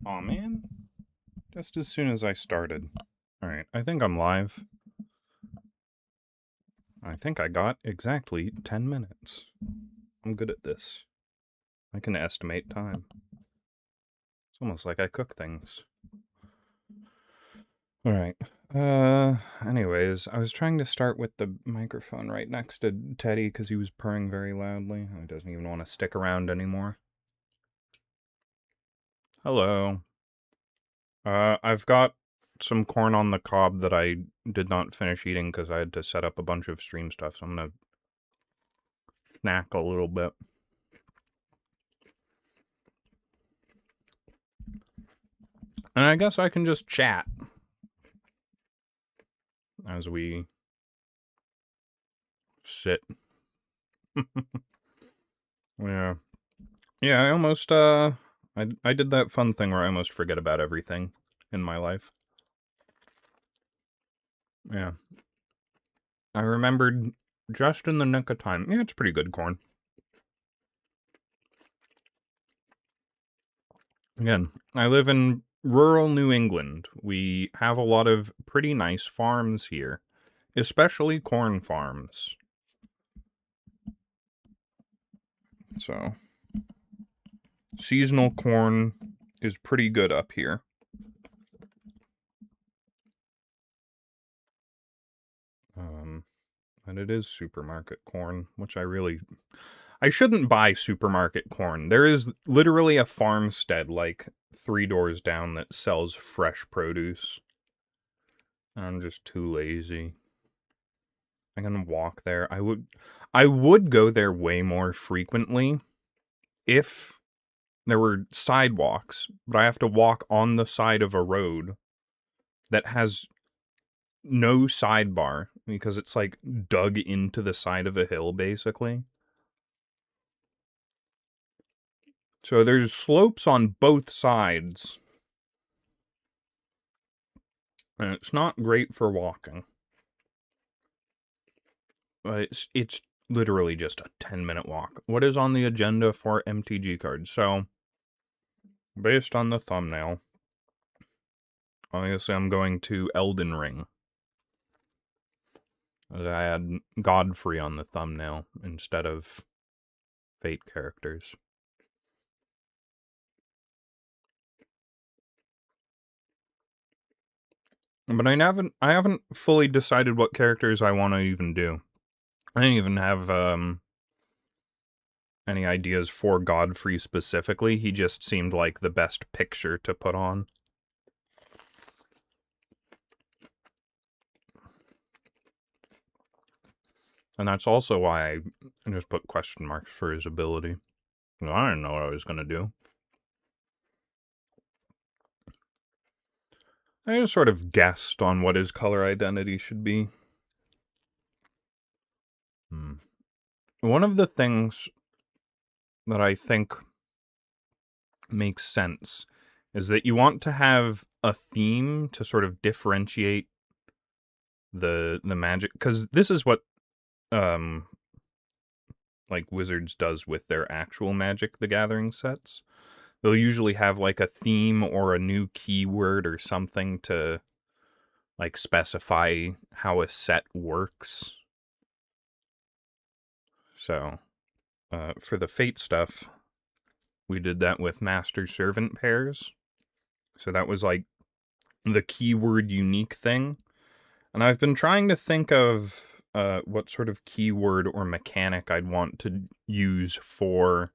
Aw, man. Just as soon as I started. Alright, I think I'm live. I think I got exactly 10 minutes. I'm good at this. I can estimate time. It's almost like I cook things. Alright. Anyways, I was trying to start with the microphone right next to Teddy because he was purring very loudly. He doesn't even want to stick around anymore. Hello. I've got some corn on the cob that I did not finish eating because I had to set up a bunch of stream stuff, so I'm gonna snack a little bit. And I guess I can just chat as we sit. Yeah. Yeah, I almost, I did that fun thing where I almost forget about everything in my life. Yeah. I remembered just in the nick of time. Yeah, it's pretty good corn. Again, I live in rural New England. We have a lot of pretty nice farms here, especially corn farms. So, seasonal corn is pretty good up here. And it is supermarket corn, which I shouldn't buy supermarket corn. There is literally a farmstead like 3 doors down that sells fresh produce. I'm just too lazy. I can walk there. I would go there way more frequently if there were sidewalks, but I have to walk on the side of a road that has no sidebar because it's like dug into the side of a hill, basically. So there's slopes on both sides, and it's not great for walking. But it's literally just a 10-minute walk. What is on the agenda for MTG cards? So, based on the thumbnail, obviously I'm going to Elden Ring. I had Godfrey on the thumbnail instead of Fate characters. But I haven't fully decided what characters I want to even do. I didn't even have any ideas for Godfrey specifically. He just seemed like the best picture to put on. And that's also why I just put question marks for his ability. I didn't know what I was going to do. I just sort of guessed on what his color identity should be. One of the things that I think makes sense is that you want to have a theme to sort of differentiate the magic, because this is what like Wizards does with their actual Magic the Gathering sets. They'll usually have like a theme or a new keyword or something to like specify how a set works. So for the Fate stuff, we did that with Master Servant pairs. So that was like the keyword unique thing. And I've been trying to think of what sort of keyword or mechanic I'd want to use for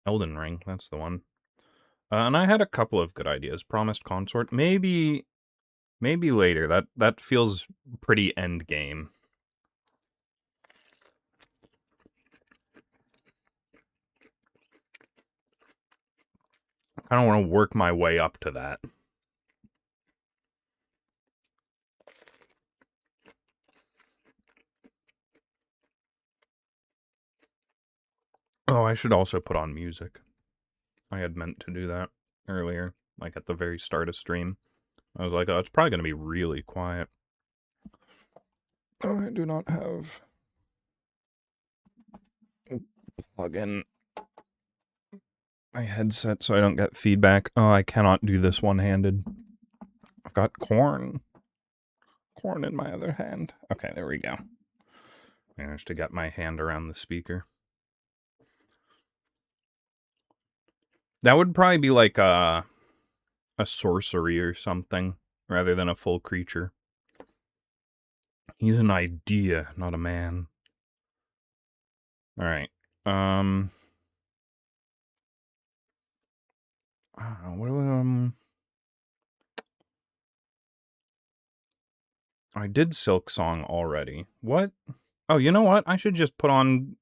Elden Ring. That's the one. And I had a couple of good ideas. Promised Consort. Maybe later. That feels pretty end game. I don't want to work my way up to that. Oh, I should also put on music. I had meant to do that earlier, like at the very start of stream. I was like, oh, it's probably going to be really quiet. Oh, I do not have plug in my headset so I don't get feedback. Oh, I cannot do this one-handed. I've got corn. Corn in my other hand. Okay, there we go. Managed to get my hand around the speaker. That would probably be like a sorcery or something, rather than a full creature. He's an idea, not a man. Alright. I did Silk Song already. What? Oh, you know what? I should just put on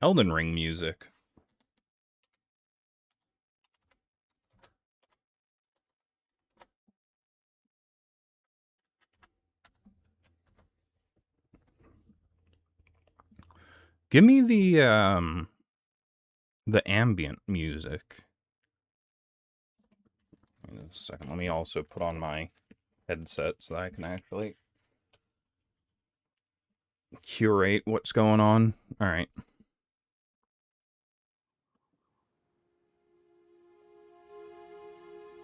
Elden Ring music. Give me the ambient music. Wait a second, let me also put on my headset so that I can actually curate what's going on. Alright.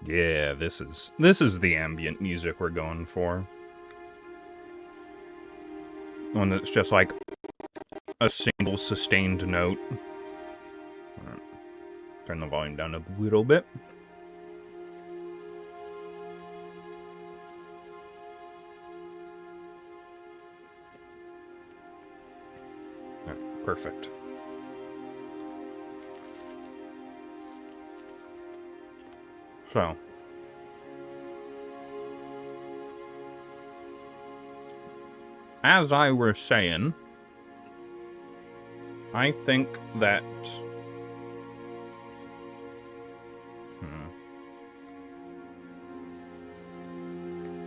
Yeah, this is the ambient music we're going for. One that's just like a single sustained note. Right. Turn the volume down a little bit. Perfect. So, as I was saying, I think that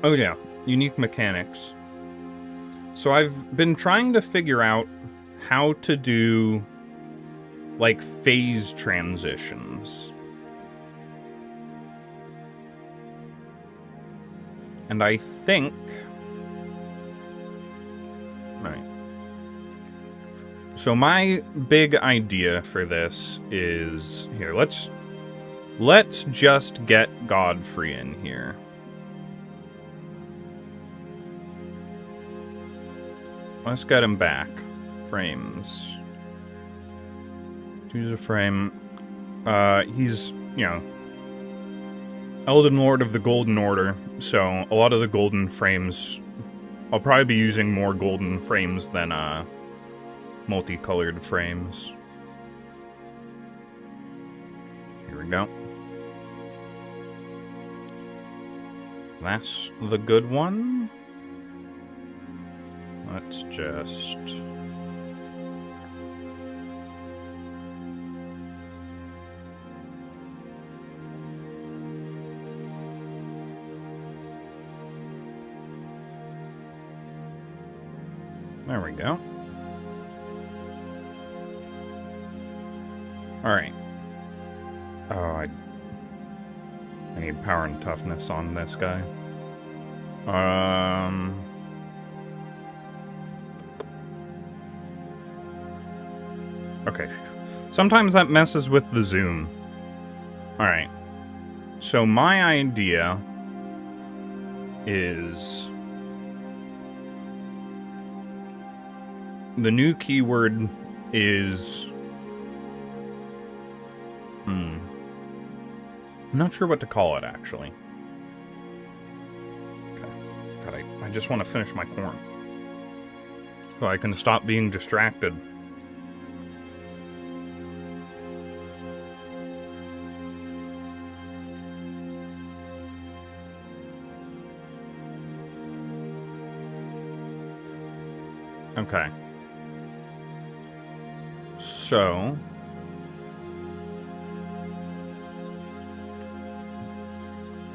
oh yeah, unique mechanics. So I've been trying to figure out how to do like phase transitions. And I think right. So my big idea for this is here, let's just get Godfrey in here. Let's get him back. Frames. Choose a frame. He's, you know, Elden Lord of the Golden Order, so a lot of the golden frames, I'll probably be using more golden frames than, multicolored frames. Here we go. That's the good one. Let's just... There we go. Alright. Oh, I need power and toughness on this guy. Okay. Sometimes that messes with the zoom. Alright. So my idea is... the new keyword is... I'm not sure what to call it, actually. Okay. God, I just want to finish my corn. So I can stop being distracted. Okay. So...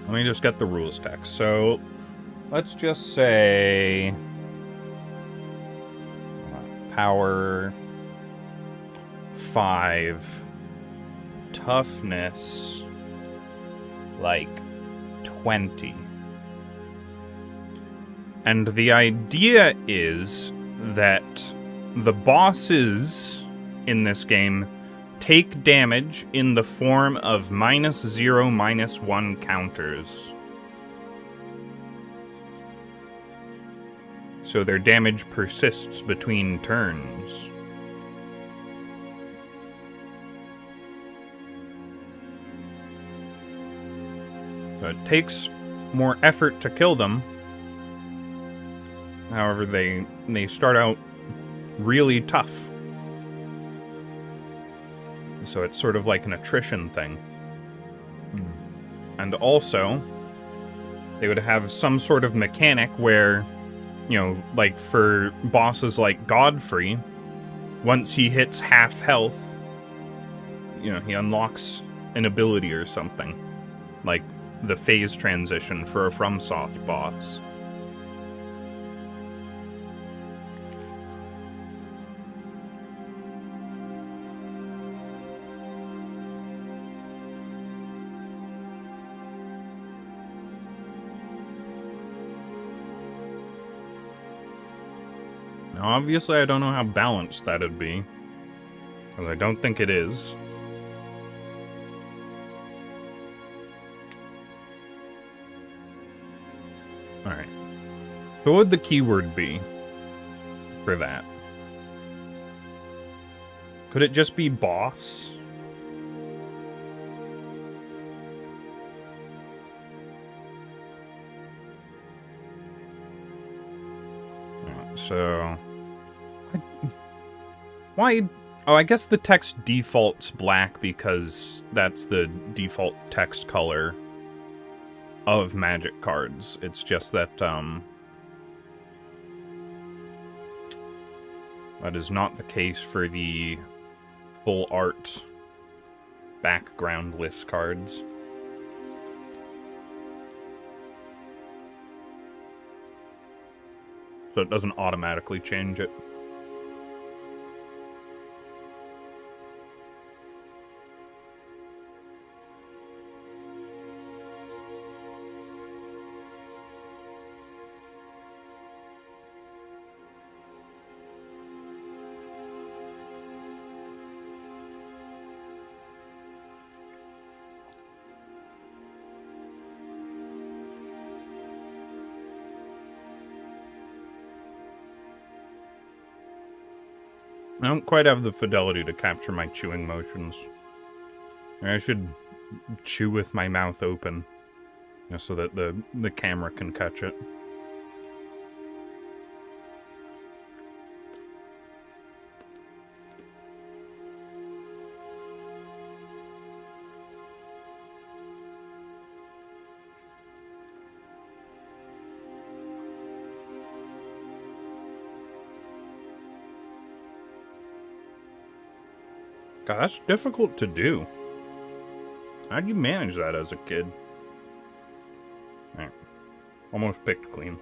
let me just get the rules text. So, let's just say... power... 5... toughness... like... 20. And the idea is that the bosses in this game take damage in the form of -0, -1 counters. So their damage persists between turns. So it takes more effort to kill them. However, they start out really tough. So it's sort of like an attrition thing. And also, they would have some sort of mechanic where, you know, like for bosses like Godfrey, once he hits half health, you know, he unlocks an ability or something. Like the phase transition for a FromSoft boss. Now, obviously, I don't know how balanced that'd be, because I don't think it is. Alright. So what would the keyword be for that? Could it just be boss? So... Why... Oh, I guess the text defaults black because that's the default text color of Magic cards. It's just that, that is not the case for the full art backgroundless cards. So it doesn't automatically change it. I don't quite have the fidelity to capture my chewing motions. I should chew with my mouth open, you know, so that the camera can catch it. God, that's difficult to do. How'd you manage that as a kid? Alright. Almost picked clean.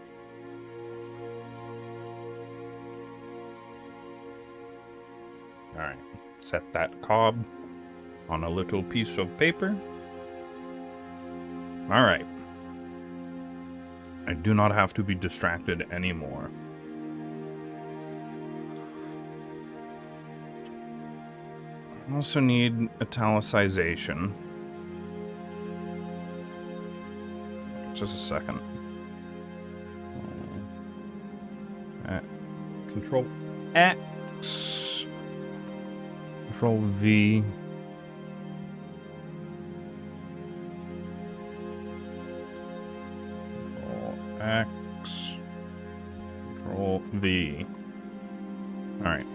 Alright. Set that cob on a little piece of paper. Alright. I do not have to be distracted anymore. I also need italicization. Just a second. Control X. Control V. Control X. Control V. Alright.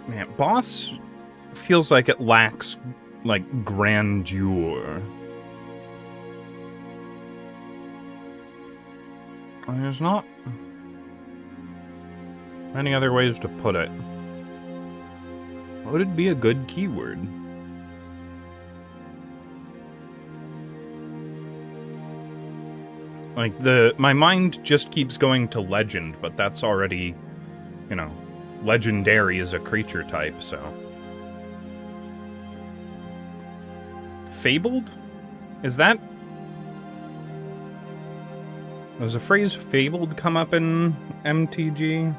Man, boss feels like it lacks, like, grandeur. There's not many other ways to put it. What would be a good keyword? Like, my mind just keeps going to legend, but that's already, you know, legendary is a creature type, so. Fabled? Is that Does the phrase fabled come up in MTG?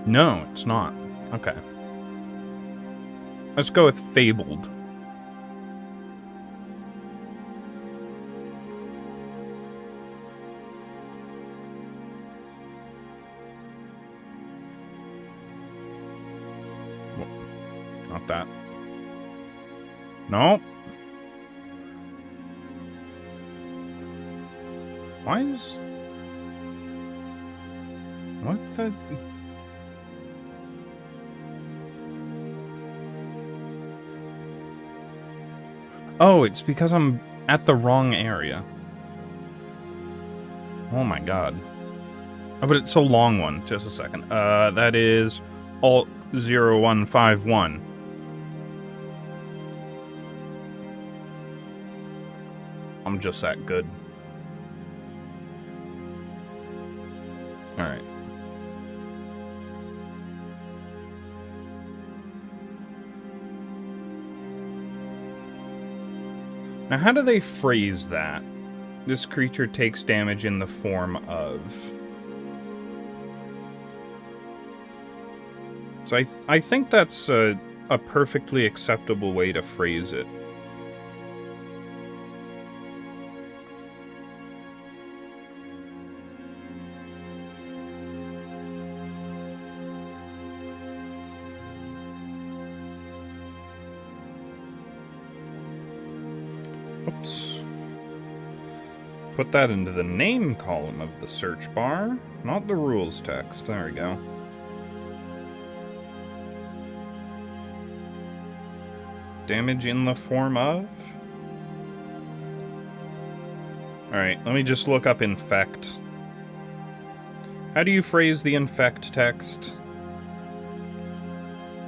No, it's not. Okay. Let's go with fabled. Not that. No. Why is... What the... Oh, it's because I'm at the wrong area. Oh my god. Oh, but it's a long one. Just a second. That is Alt 0151. I'm just that good. Alright. Now, how do they phrase that? This creature takes damage in the form of... So I think that's a perfectly acceptable way to phrase it. Oops. Put that into the name column of the search bar, not the rules text. There we go. Damage in the form of... Alright, let me just look up infect. How do you phrase the infect text?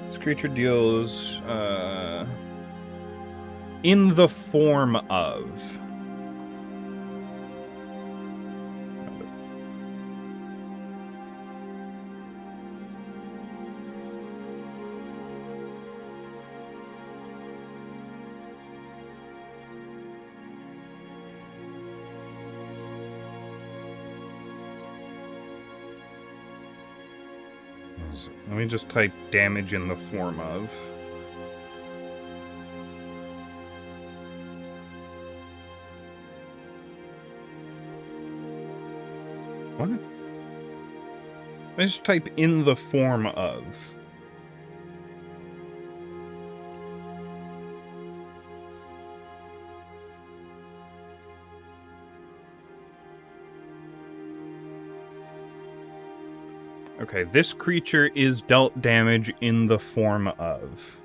This creature deals, in the form of... Let me just type damage in the form of. What? I just type in the form of. Okay, this creature is dealt damage in the form of.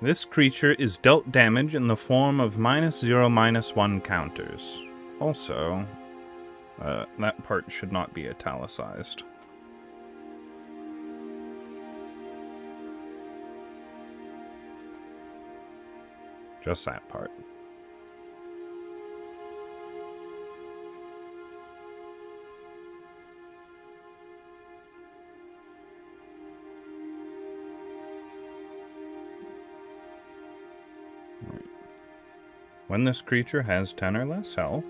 This creature is dealt damage in the form of -0/-1 counters. Also, that part should not be italicized. Just that part. When this creature has 10 or less health...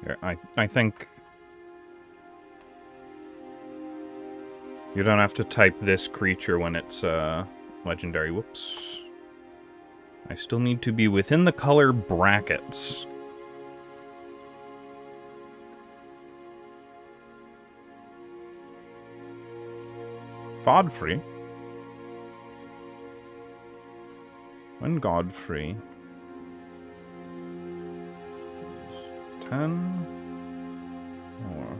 Here, I think... You don't have to type this creature when it's, legendary. Whoops. I still need to be within the color brackets. Godfrey. When Godfrey... 10... or...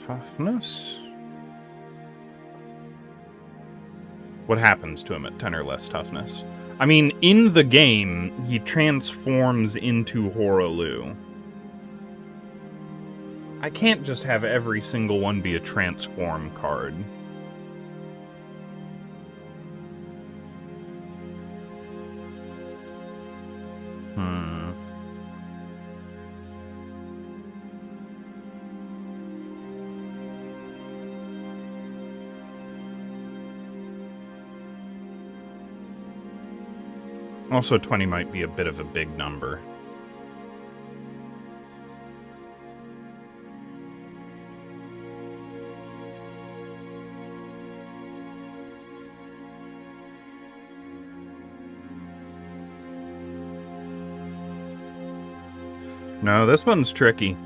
Toughness? What happens to him at 10 or less toughness? I mean, in the game, he transforms into Horaloo. I can't just have every single one be a transform card. Also, 20 might be a bit of a big number. No, this one's tricky.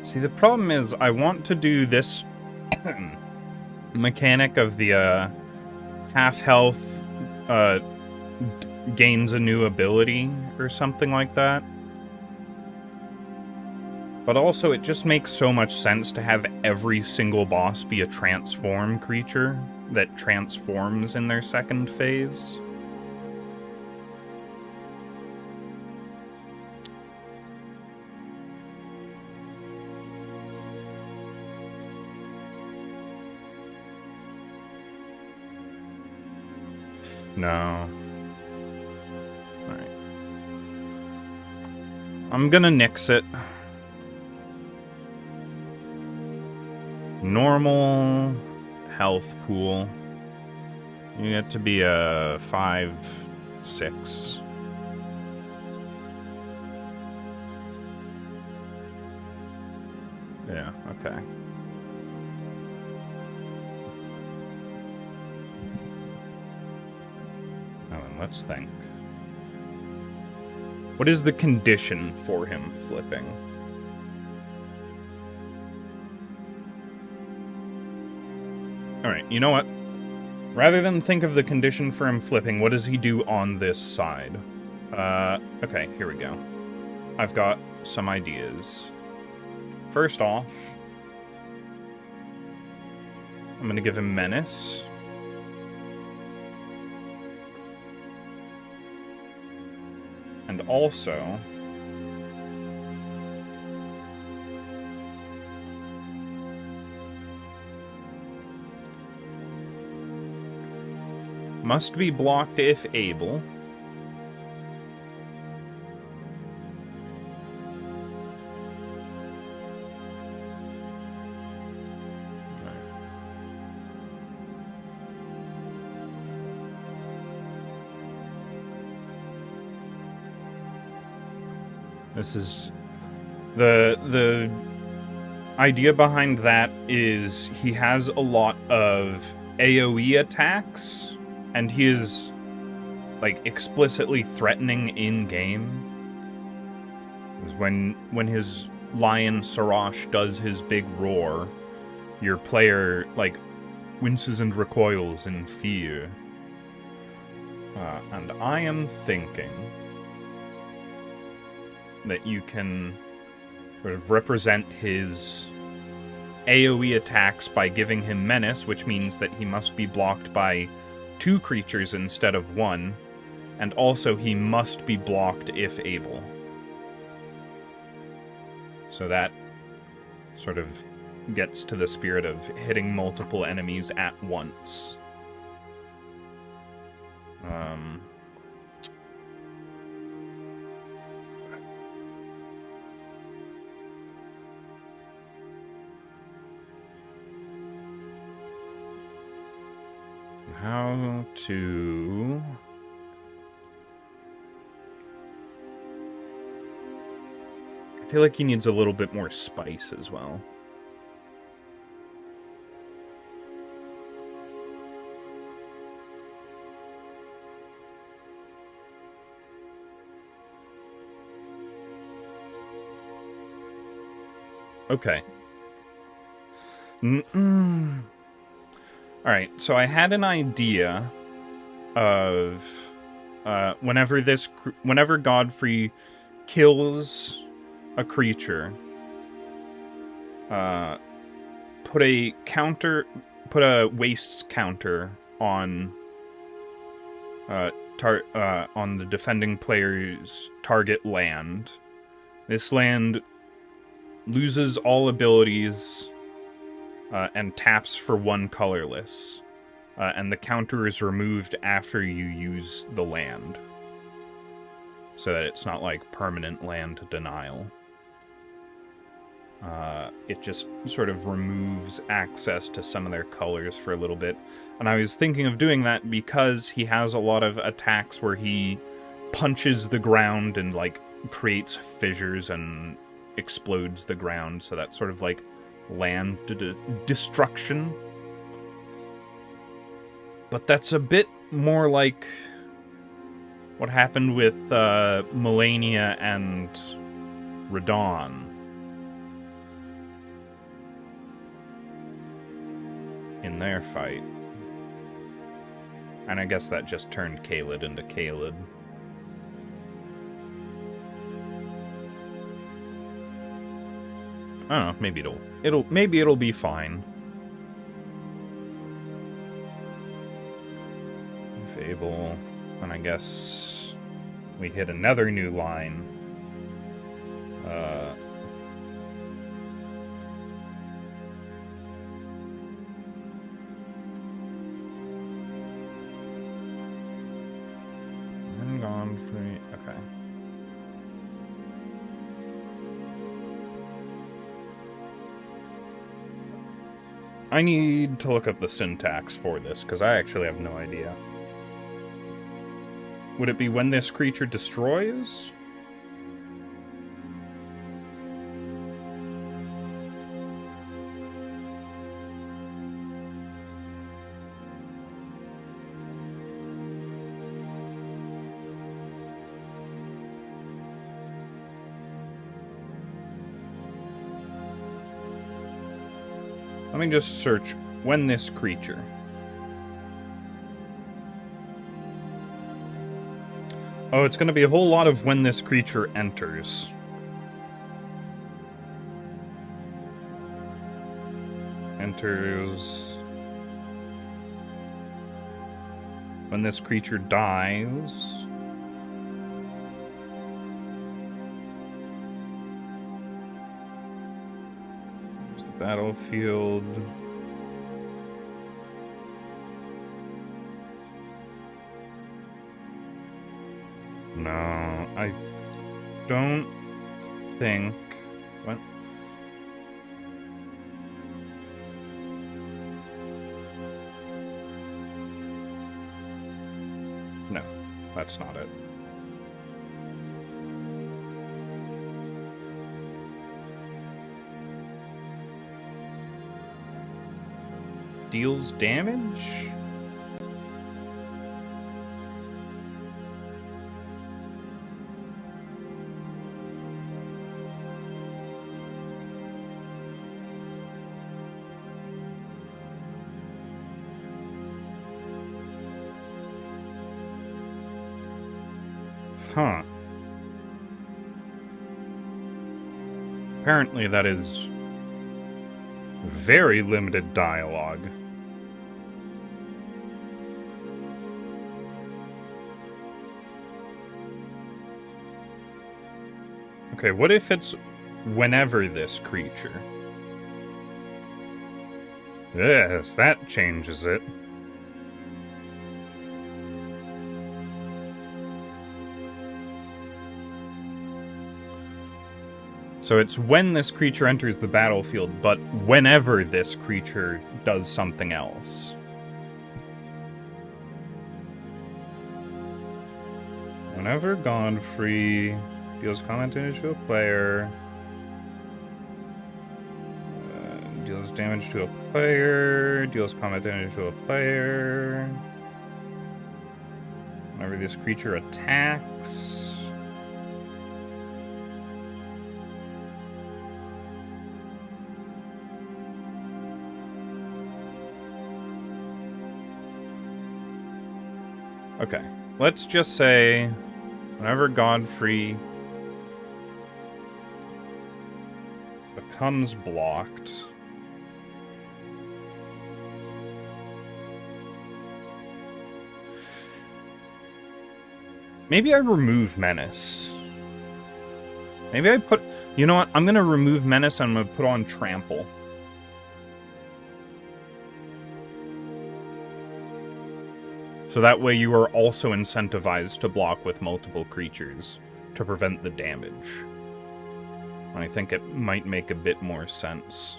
See, the problem is I want to do this mechanic of the half health gains a new ability or something like that. But also, it just makes so much sense to have every single boss be a transform creature that transforms in their second phase. No. Alright. I'm gonna nix it. Normal health pool. You get to be a 5, 6. Yeah, okay. Now then, let's think. What is the condition for him flipping? Alright, you know what? Rather than think of the condition for him flipping, what does he do on this side? Okay, here we go. I've got some ideas. First off, I'm gonna give him Menace. And also, must be blocked if able. This is the idea behind that is he has a lot of AoE attacks, and he is like explicitly threatening in game. Because when his lion Sarash does his big roar, your player like winces and recoils in fear. And I am thinking that you can sort of represent his AoE attacks by giving him Menace, which means that he must be blocked by 2 creatures instead of 1, and also he must be blocked if able. So that sort of gets to the spirit of hitting multiple enemies at once. How to... I feel like he needs a little bit more spice as well. Okay. Alright, so I had an idea of whenever Godfrey kills a creature, put a wastes counter on on the defending player's target land. This land loses all abilities and taps for 1 colorless. And the counter is removed after you use the land. So that it's not like permanent land denial. It just sort of removes access to some of their colors for a little bit. And I was thinking of doing that because he has a lot of attacks where he punches the ground and, like, creates fissures and explodes the ground. So that's sort of like land destruction. But that's a bit more like what happened with Melania and Radon in their fight. And I guess that just turned Kaled into Kaled. I don't know, maybe it'll be fine. Fable, and I guess we hit another new line. I'm gone free. Okay. I need to look up the syntax for this, because I actually have no idea. Would it be when this creature destroys? Let me just search when this creature. Oh, it's going to be a whole lot of when this creature enters. Enters. When this creature dies. There's the battlefield. No, I don't think... What? No, that's not it. Deals damage? Huh. Apparently that is very limited dialogue. Okay, what if it's whenever this creature? Yes, that changes it. So it's when this creature enters the battlefield, but whenever this creature does something else. Whenever Godfrey deals combat damage to a player, deals damage to a player, deals combat damage to a player, whenever this creature attacks. Okay, let's just say whenever Godfrey becomes blocked, maybe I remove Menace. Maybe I put... You know what? I'm going to remove Menace and I'm going to put on Trample. So that way you are also incentivized to block with multiple creatures to prevent the damage. And I think it might make a bit more sense.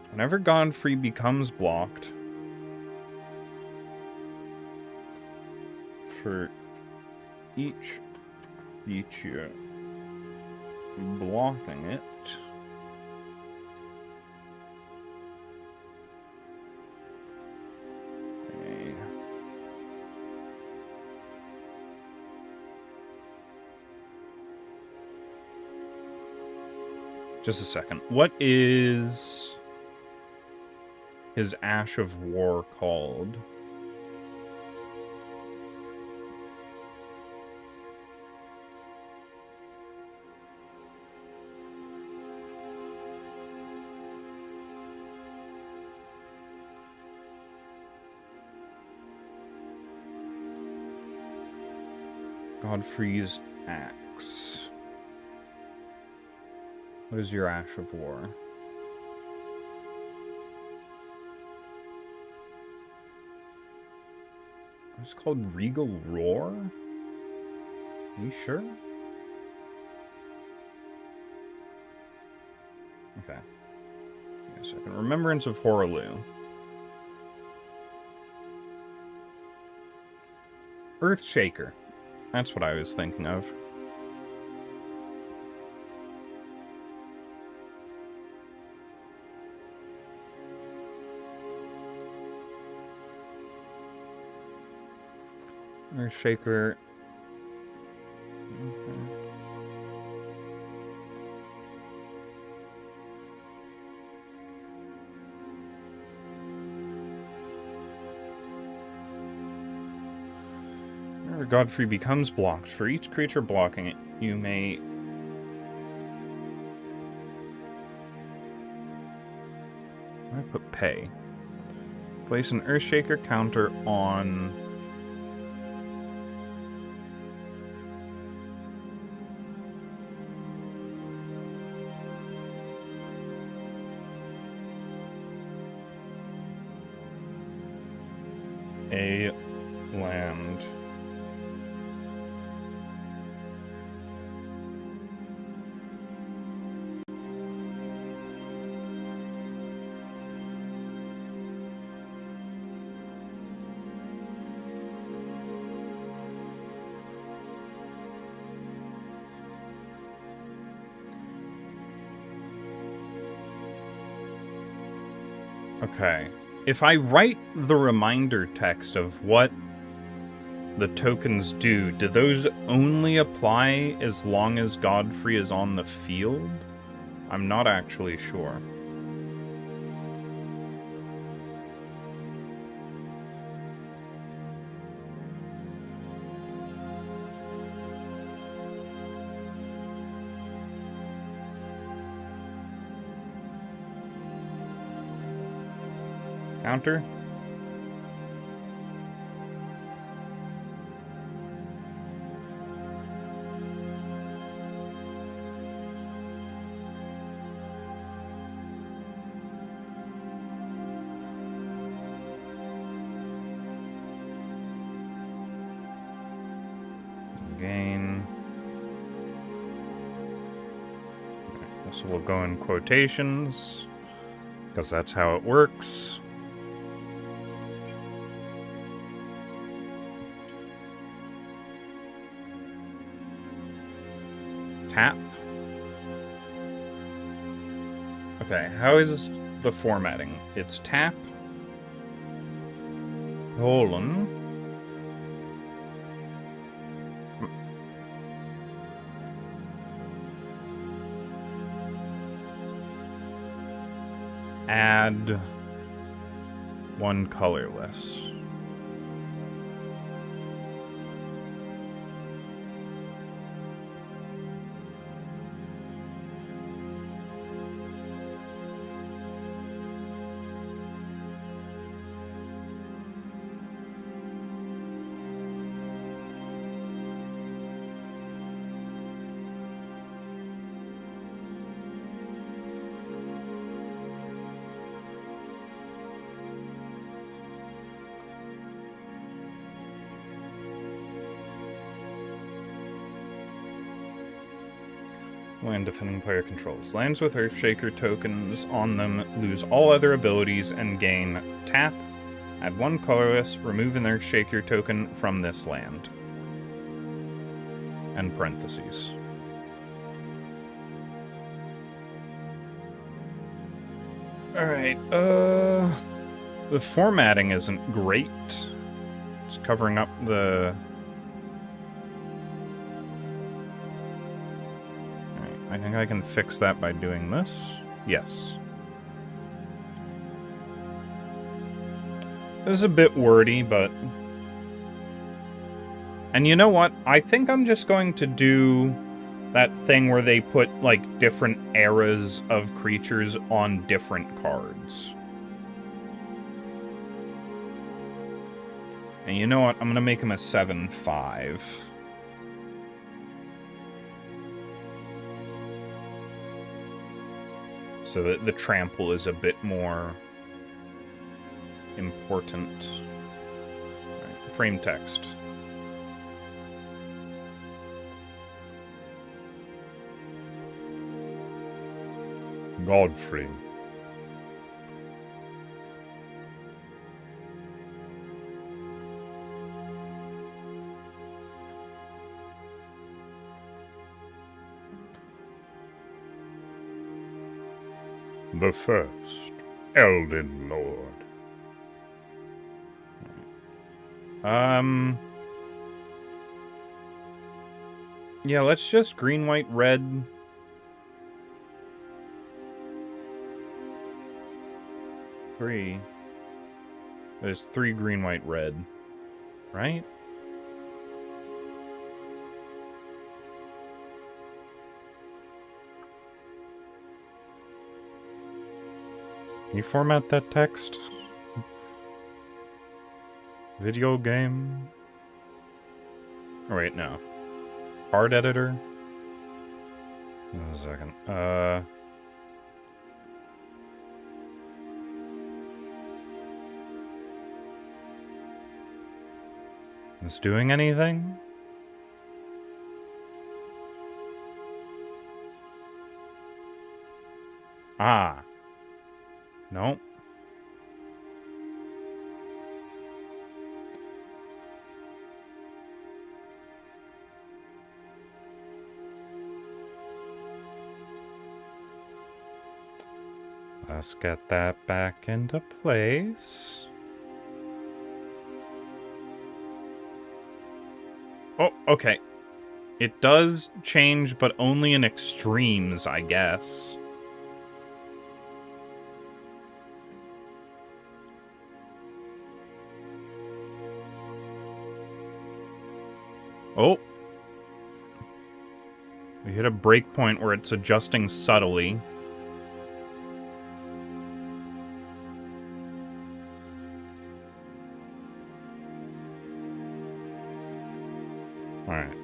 Whenever Godfrey becomes blocked, for each creature blocking it, just a second. What is his Ash of War called? Godfrey's Axe. What is your Ash of War? It's called Regal Roar? Are you sure? Okay. Give me a second. Remembrance of Horaloo. Earthshaker. That's what I was thinking of. Earthshaker. Whenever Godfrey becomes blocked, for each creature blocking it, you may... I put pay. Place an Earthshaker counter on... a land. Okay. If I write the reminder text of what the tokens do those only apply as long as Godfrey is on the field? I'm not actually sure. Counter? Gain. This will go in quotations, because that's how it works. Tap. Okay, how is the formatting? It's tap, colon, add one colorless. Land defending player controls. Lands with Earthshaker tokens on them lose all other abilities and gain tap. Add 1 colorless, remove an Earthshaker token from this land. And parentheses. Alright, the formatting isn't great. It's covering up the... Alright, I think I can fix that by doing this. Yes. This is a bit wordy, but... And you know what? I think I'm just going to do that thing where they put, like, different eras of creatures on different cards. And you know what? I'm gonna make him a 7/5. So that the trample is a bit more important. Right, frame text. Godfrey. The first Elden Lord. Yeah, let's just green, white, red. Three. There's 3 green, white, red. Right? Can you format that text? Video game? Oh, wait, no. Card editor? Wait a second. Is doing anything? Ah. No. Let's get that back into place. Oh, okay. It does change, but only in extremes, I guess. Oh. We hit a breakpoint where it's adjusting subtly. Alright.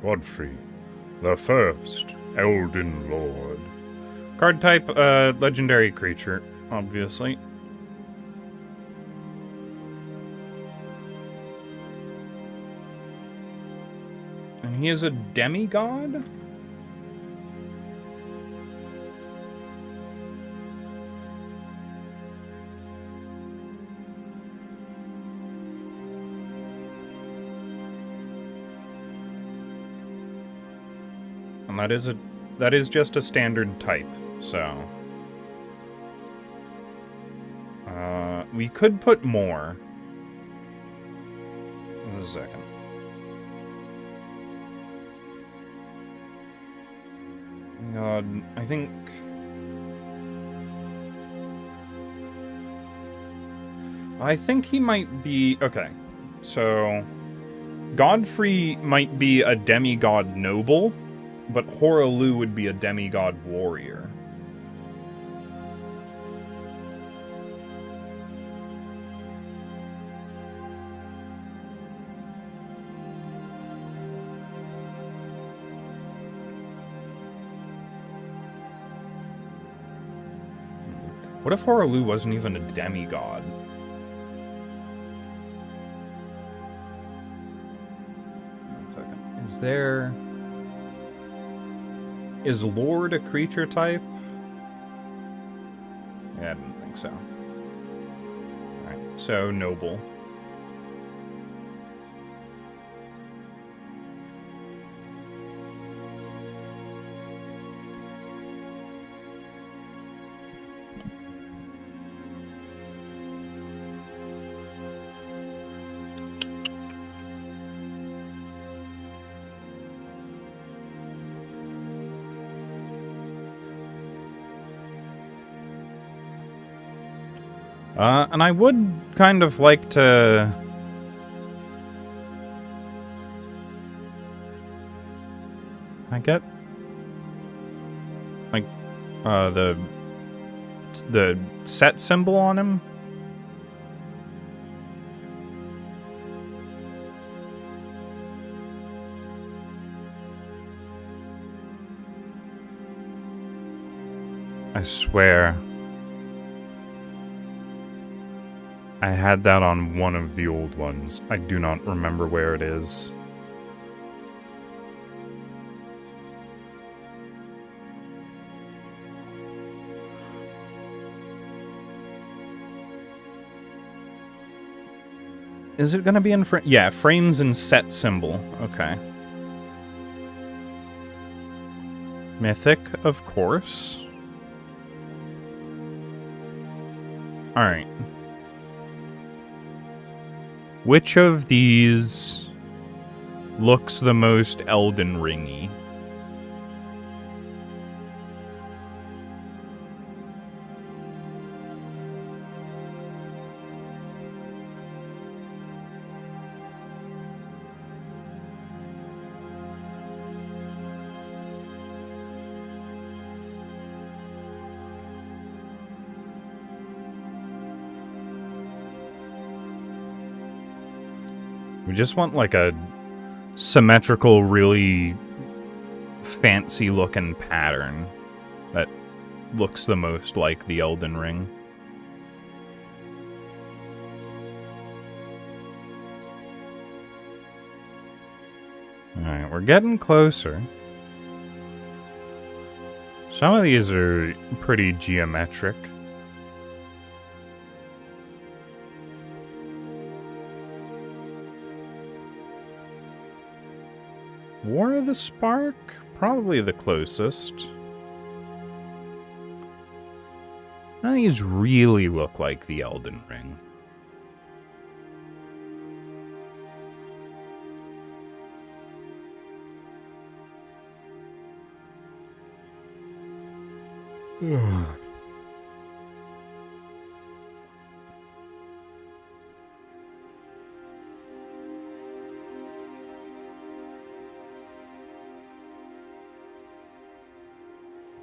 Godfrey, the first Elden Lord. Card type, legendary creature, obviously. And he is a demigod? And that is just a standard type, so... we could put more. Wait a second. God, I think... he might be... Okay, so... Godfrey might be a demigod noble, but Hoaraloo would be a demigod warrior. What if Hoaraloo wasn't even a demigod? Is Lord a creature type? Yeah, I didn't think so. Alright, so noble. And I would kind of like to... I get... like, the set symbol on him? I swear. I had that on one of the old ones. I do not remember where it is. Is it gonna be in frame? Yeah, frames and set symbol. Okay. Mythic, of course. Alright. Which of these looks the most Elden Ringy? We just want like a symmetrical, really fancy looking pattern that looks the most like the Elden Ring. Alright, we're getting closer. Some of these are pretty geometric. War of the Spark? Probably the closest. None of these really look like the Elden Ring.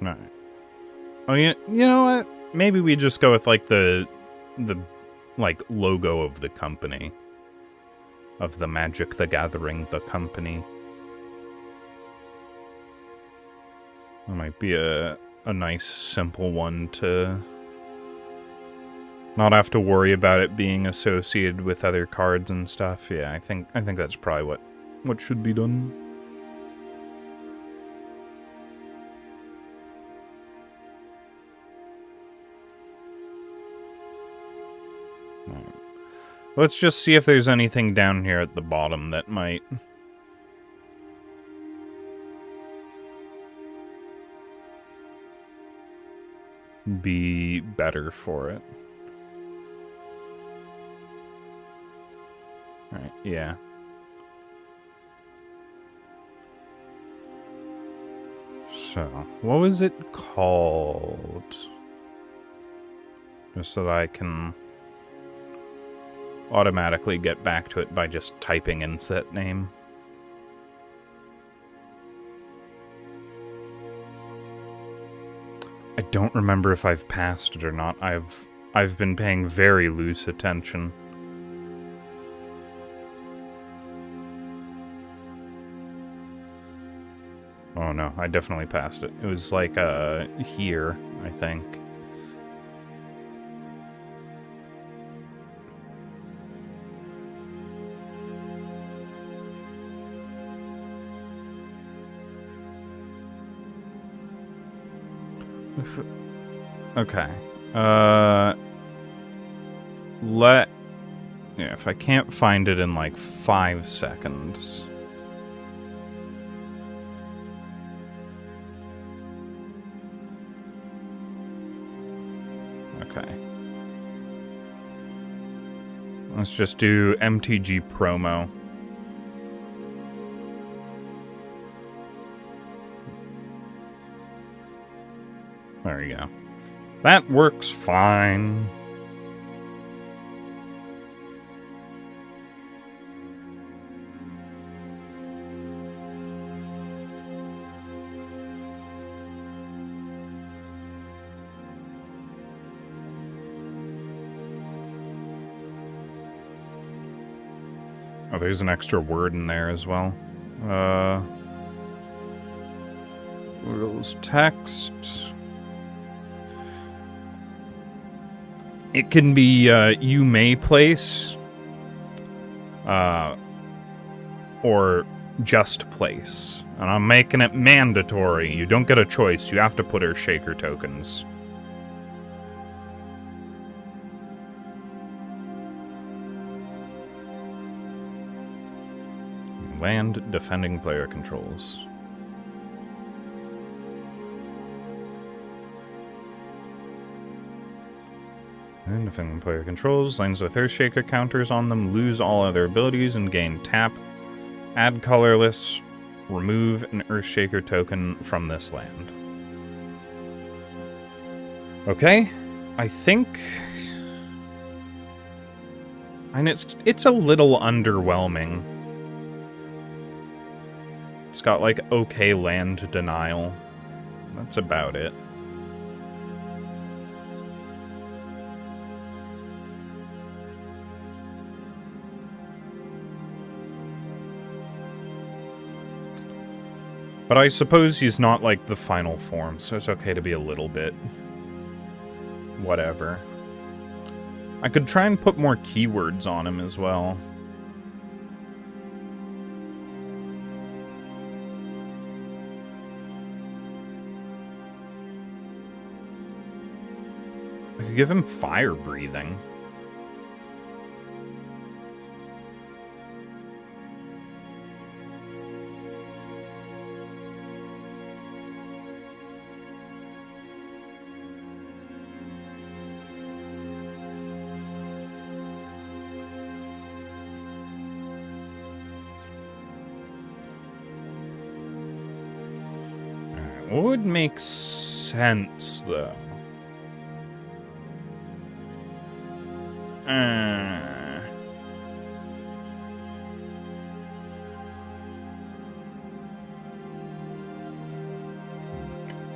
Alright. Oh, you know what? Maybe we just go with, like, the like, logo of the company. Of the Magic the Gathering, the company. That might be a nice, simple one to not have to worry about it being associated with other cards and stuff. Yeah, I think that's probably what should be done. Alright. Let's just see if there's anything down here at the bottom that might be better for it. Alright, yeah. So, what was it called? Just so that I can automatically get back to it by just typing in set name. I don't remember if I've passed it or not. I've been paying very loose attention. Oh no, I definitely passed it. It was like here, I think. Okay. Yeah, if I can't find it in like 5 seconds. Okay. Let's just do MTG promo. There you go. That works fine. Oh, there's an extra word in there as well. Rules text. It can be, you may place, or just place. And I'm making it mandatory. You don't get a choice. You have to put her shaker tokens. Land defending player controls. And defending player controls. Lands with Earthshaker counters on them lose all other abilities and gain tap. Add colorless. Remove an Earthshaker token from this land. Okay. I think... And it's a little underwhelming. It's got, like, okay land denial. That's about it. But I suppose he's not, like, the final form, so it's okay to be a little bit... whatever. I could try and put more keywords on him as well. I could give him fire breathing. Alright, what would make sense, though?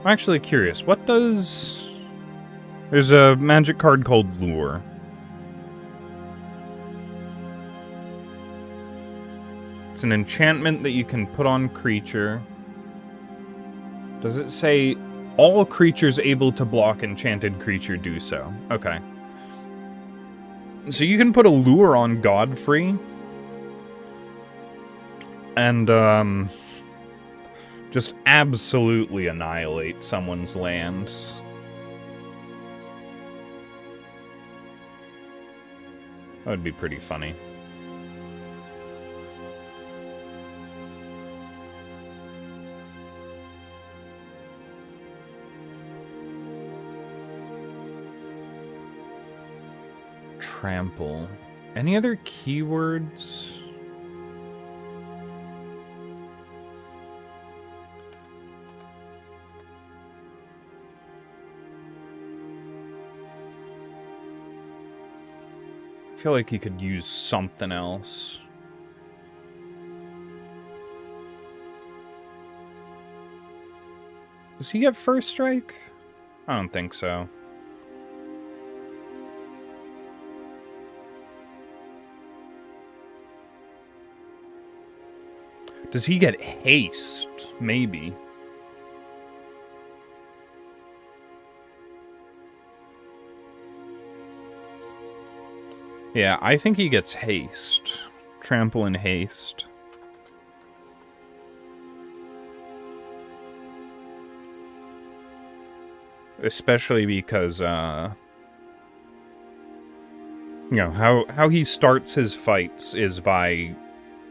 I'm actually curious. What does... There's a magic card called Lure. It's an enchantment that you can put on creature. Does it say all creatures able to block enchanted creature do so? Okay. So you can put a Lure on Godfrey. And, just absolutely annihilate someone's lands. That would be pretty funny. Trample. Any other keywords? I feel like you could use something else. Does he get first strike? I don't think so. Does he get haste? Maybe. Yeah, I think he gets haste. Trample and haste. Especially because, you know, how he starts his fights is by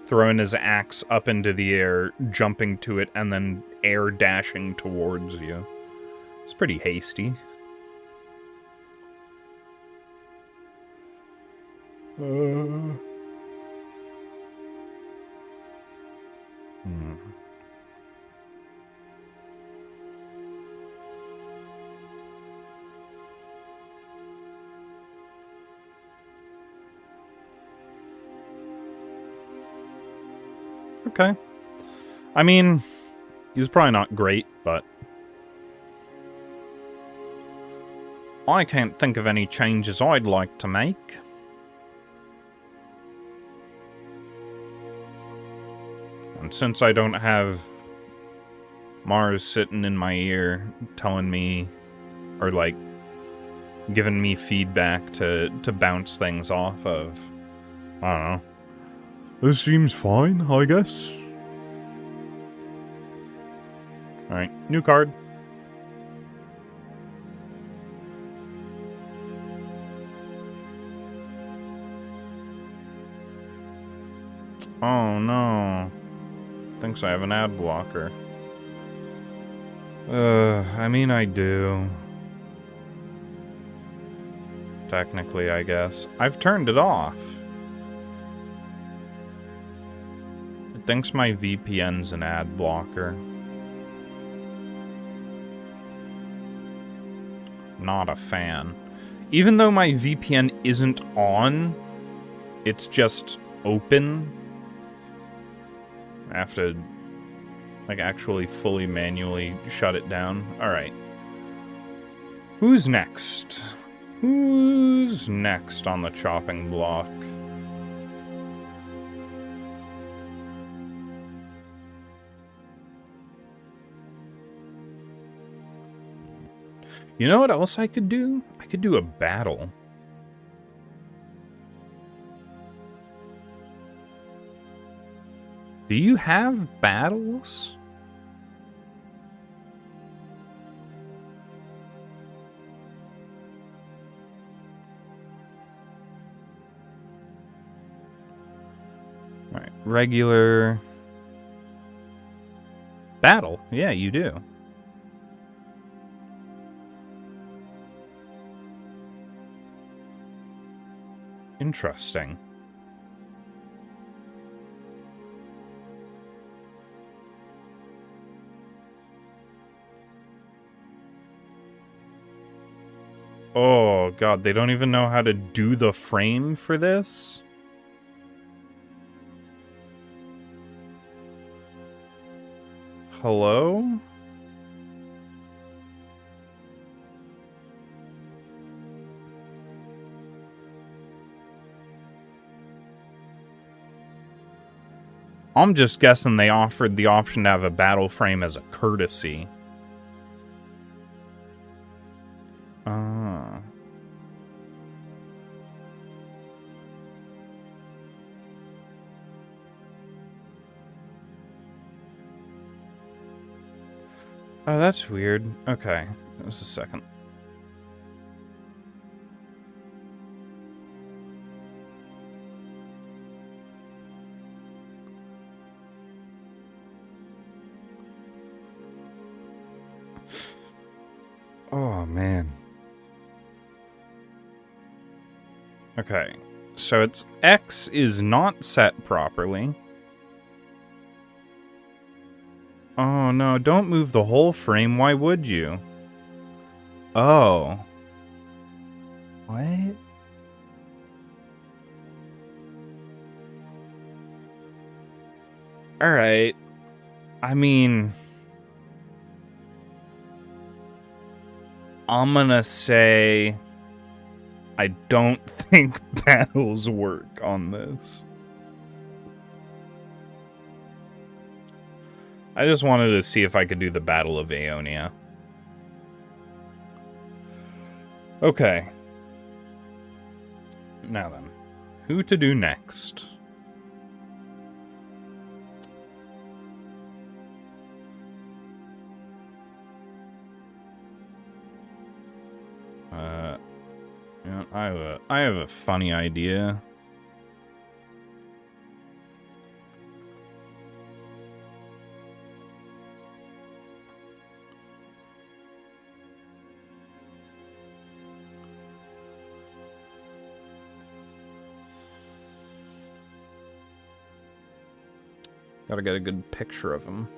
throwing his axe up into the air, jumping to it, and then air dashing towards you. It's pretty hasty. Okay. I mean, he's probably not great, but I can't think of any changes I'd like to make. And since I don't have Mars sitting in my ear telling me, or like, giving me feedback to bounce things off of, I don't know. This seems fine, I guess. Alright, new card. Oh no. Thinks I have an ad blocker. I mean I do. Technically, I guess. I've turned it off. It thinks my VPN's an ad blocker. Not a fan. Even though my VPN isn't on, it's just open. I have to, like, actually fully manually shut it down. Alright. Who's next? Who's next on the chopping block? You know what else I could do? I could do a battle. Do you have battles? Alright, regular... Battle? Yeah, you do. Interesting. Oh, God, they don't even know how to do the frame for this? Hello? I'm just guessing they offered the option to have a battle frame as a courtesy. Oh, that's weird. Okay, just a second. Oh, man. Okay, so its X is not set properly. Oh, no, don't move the whole frame. Why would you? Oh. What? Alright. I mean... I'm gonna say... I don't think battles work on this. I just wanted to see if I could do the Battle of Aeonia. Okay. Now then. Who to do next? I have a funny idea. Gotta get a good picture of him.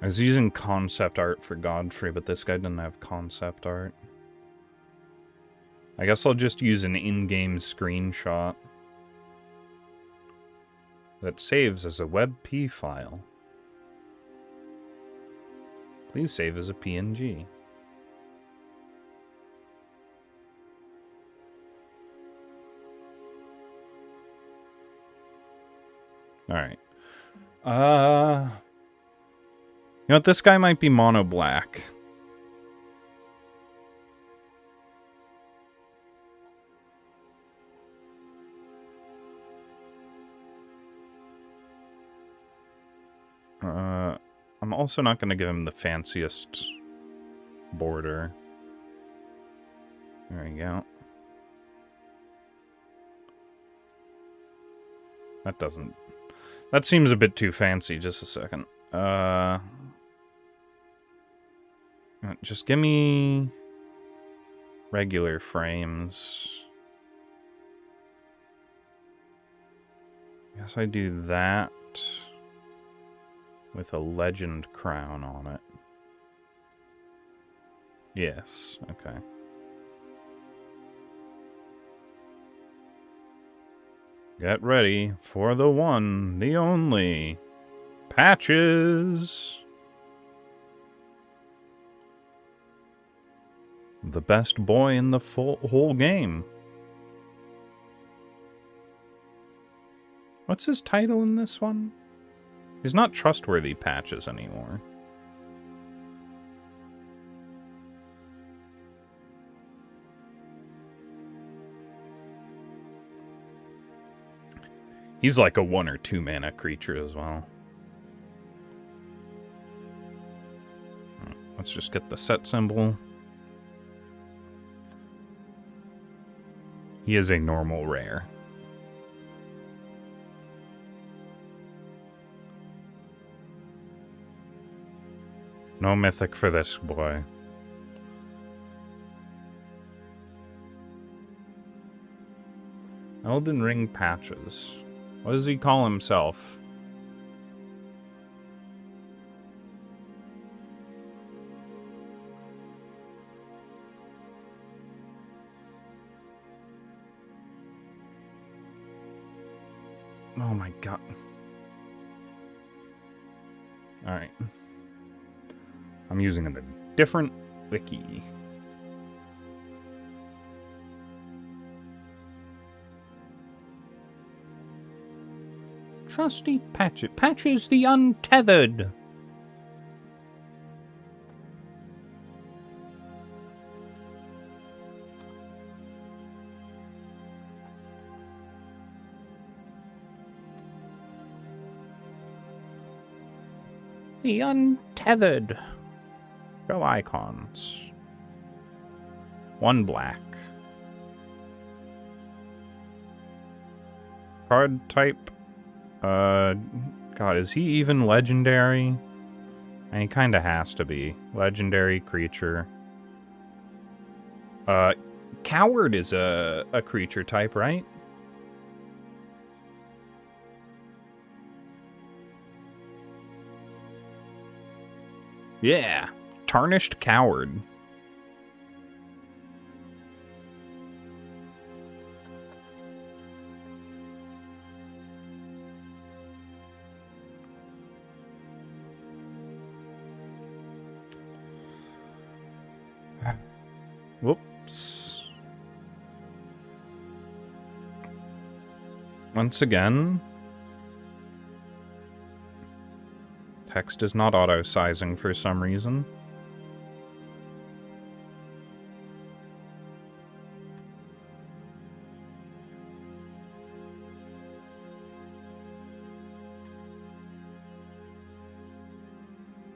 I was using concept art for Godfrey, but this guy doesn't have concept art. I guess I'll just use an in-game screenshot that saves as a WebP file. Please save as a PNG. Alright. You know what, this guy might be mono black. I'm also not going to give him the fanciest border. There we go. That seems a bit too fancy. Just a second. Just give me regular frames. I guess I do that with a legend crown on it. Yes, okay. Get ready for the one, the only, Patches! The best boy in the whole game. What's his title in this one? He's not trustworthy Patches anymore. He's like a 1 or 2 mana creature as well. Let's just get the set symbol. He is a normal rare. No mythic for this boy. Elden Ring Patches. What does he call himself? Oh my god. Alright. I'm using a different wiki. Trusty Patches. Patches the Untethered. The Untethered. Go icons. 1 black. Card type. God, is he even legendary? And he kinda has to be. Legendary creature. Coward is a creature type, right? Yeah. Tarnished Coward. Whoops. Once again, text is not auto-sizing for some reason.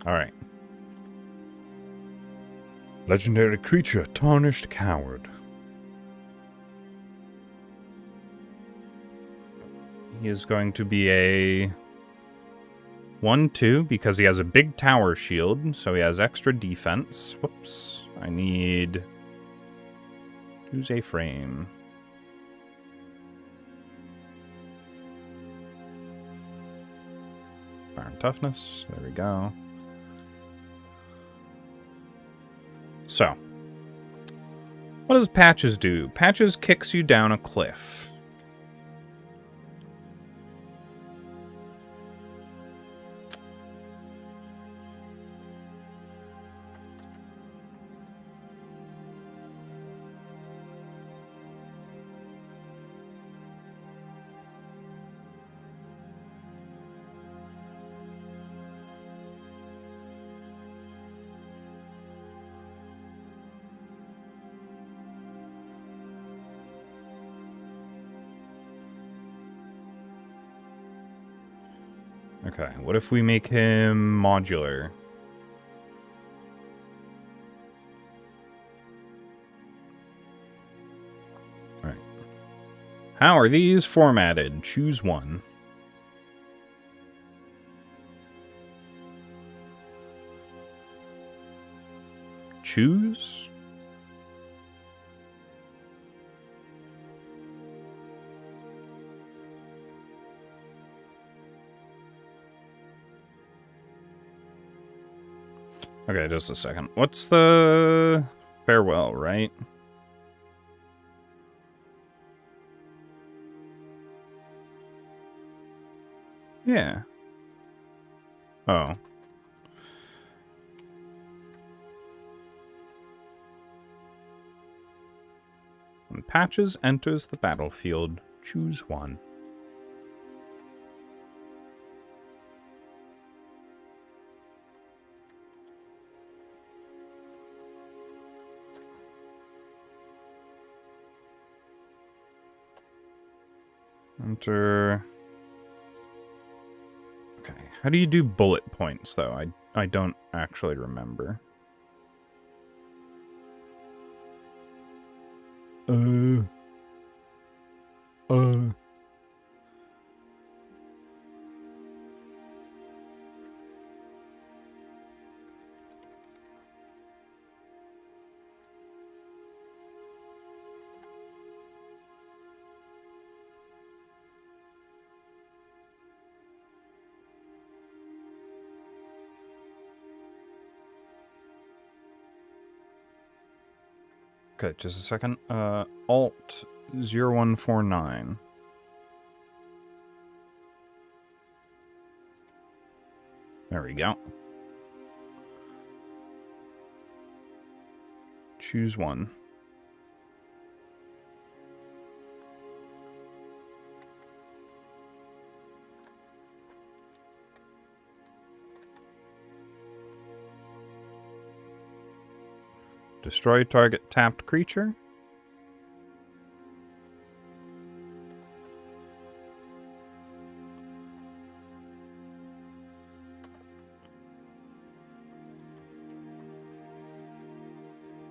Alright. Legendary creature, Tarnished Coward. He is going to be a 1/2 because he has a big tower shield, so he has extra defense. Whoops. I need... Use a frame. Fire and toughness. There we go. So, what does Patches do? Patches kicks you down a cliff. Okay, what if we make him modular? Alright. How are these formatted? Choose one. Choose? Okay, just a second. What's the farewell, right? Yeah. Oh. When Patches enters the battlefield, choose one. Enter... Okay, how do you do bullet points, though? I don't actually remember. Okay, just a second. Alt 0149. There we go. Choose one. Destroy target tapped creature.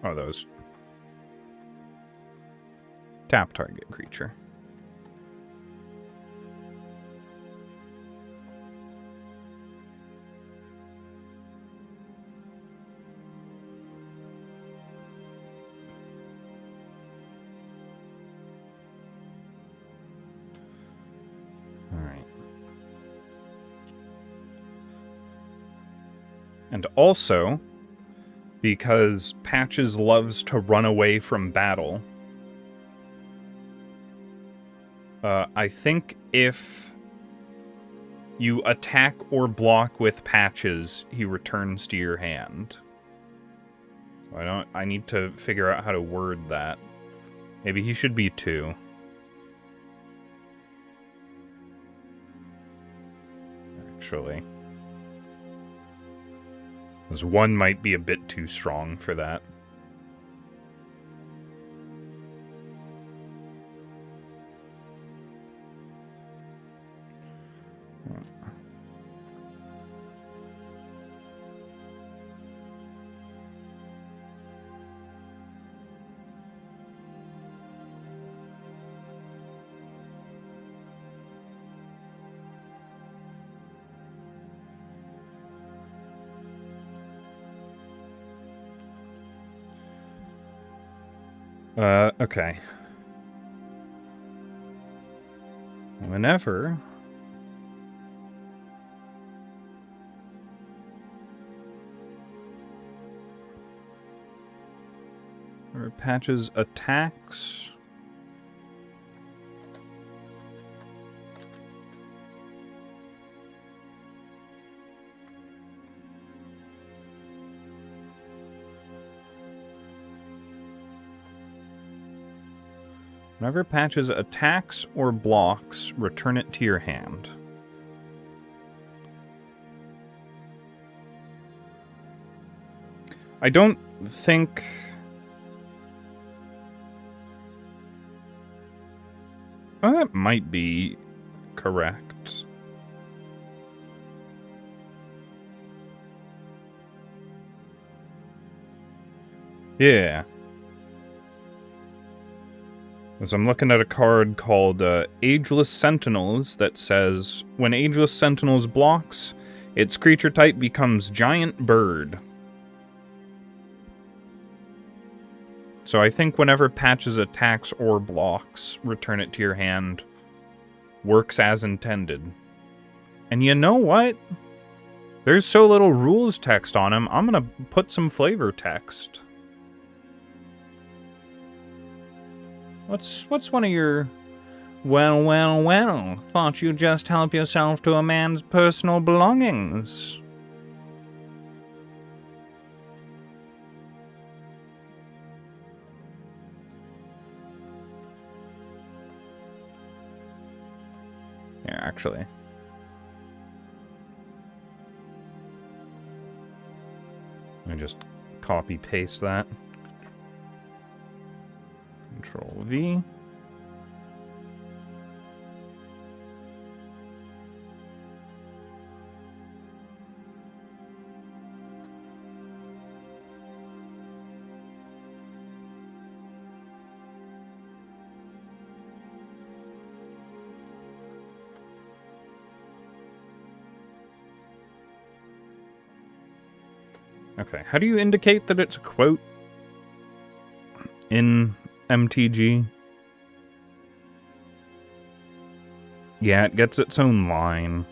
Oh, those. Tap target creature. Alright. And also, because Patches loves to run away from battle, I think if you attack or block with Patches, he returns to your hand. So I need to figure out how to word that. Maybe he should be 2. Actually. Because 1 might be a bit too strong for that. Okay. Whenever patches attacks or blocks, return it to your hand. I don't think... Oh, that might be correct. Yeah. As I'm looking at a card called Ageless Sentinels that says, when Ageless Sentinels blocks, its creature type becomes Giant Bird. So I think whenever patches attacks or blocks, return it to your hand, works as intended. And you know what? There's so little rules text on him, I'm gonna put some flavor text. What's one of your... Well, thought you'd just help yourself to a man's personal belongings. Yeah, actually. Let me just copy-paste that. Control-V. Okay, how do you indicate that it's a quote in MTG? Yeah, it gets its own line.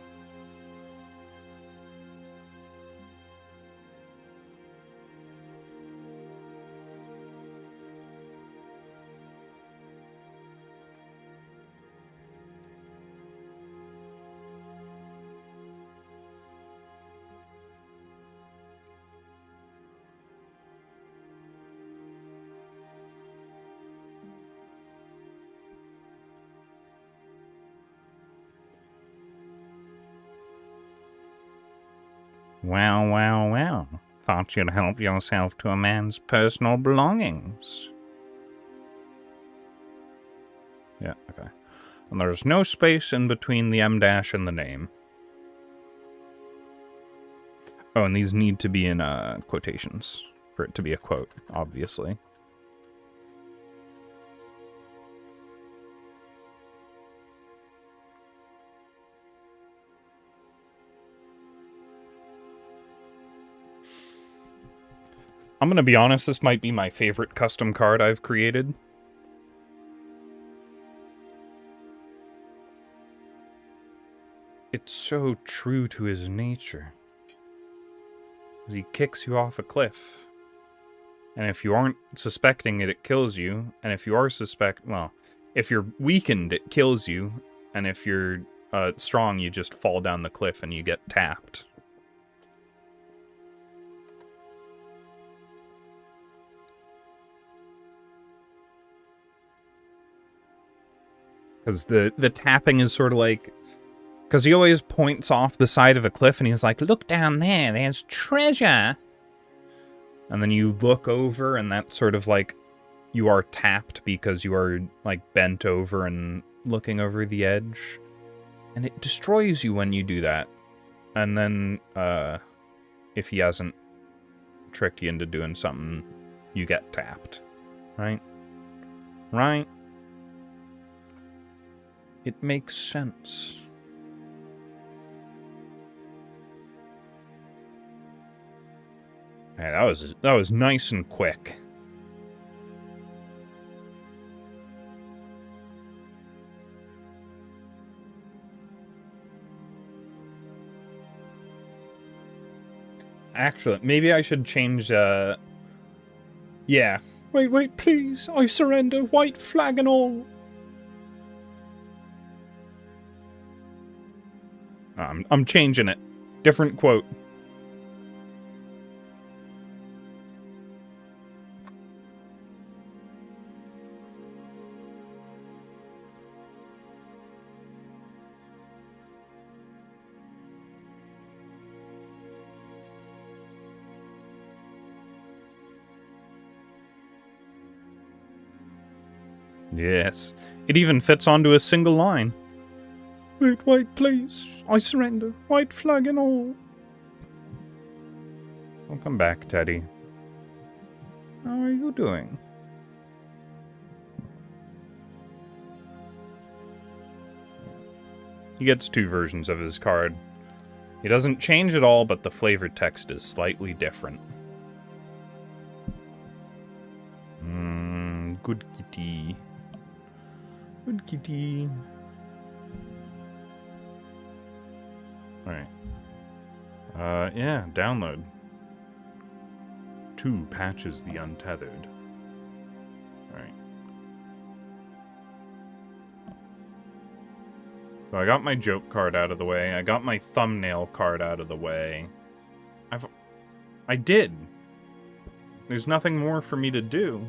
Well. Thought you'd help yourself to a man's personal belongings. Yeah, okay. And there's no space in between the M dash and the name. Oh, and these need to be in quotations for it to be a quote, obviously. I'm gonna be honest, this might be my favorite custom card I've created. It's so true to his nature. He kicks you off a cliff. And if you aren't suspecting it, it kills you. And if you are if you're weakened, it kills you. And if you're strong, you just fall down the cliff and you get tapped. Because the tapping is sort of like... Because he always points off the side of a cliff and he's like, look down there, there's treasure. And then you look over and that's sort of like you are tapped because you are like bent over and looking over the edge. And it destroys you when you do that. And then if he hasn't tricked you into doing something, you get tapped. Right? Right? It makes sense. Hey, that was nice and quick. Actually, maybe I should change, yeah. Wait, please. I surrender, white flag and all. I'm changing it. Different quote. Yes. It even fits onto a single line. Wait, please. I surrender. White flag and all. Welcome back, Teddy. How are you doing? He gets 2 versions of his card. He doesn't change at all, but the flavor text is slightly different. Good kitty. Good kitty. Alright. Yeah, download. 2 Patches the Untethered. Alright. So I got my joke card out of the way. I got my thumbnail card out of the way. I did. There's nothing more for me to do.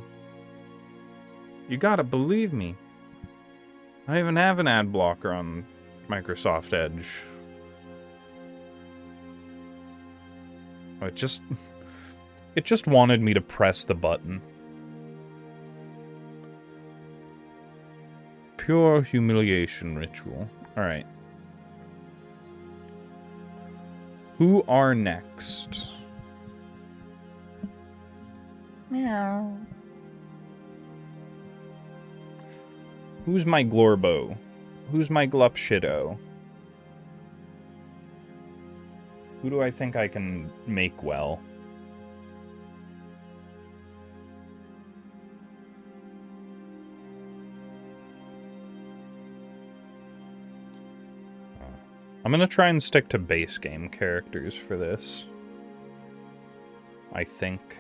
You gotta believe me. I even have an ad blocker on Microsoft Edge. It just wanted me to press the button. Pure humiliation ritual. Alright. Who are next? Meow. Who's my Glorbo? Who's my Glupshido? Who do I think I can make well? I'm gonna try and stick to base game characters for this. I think.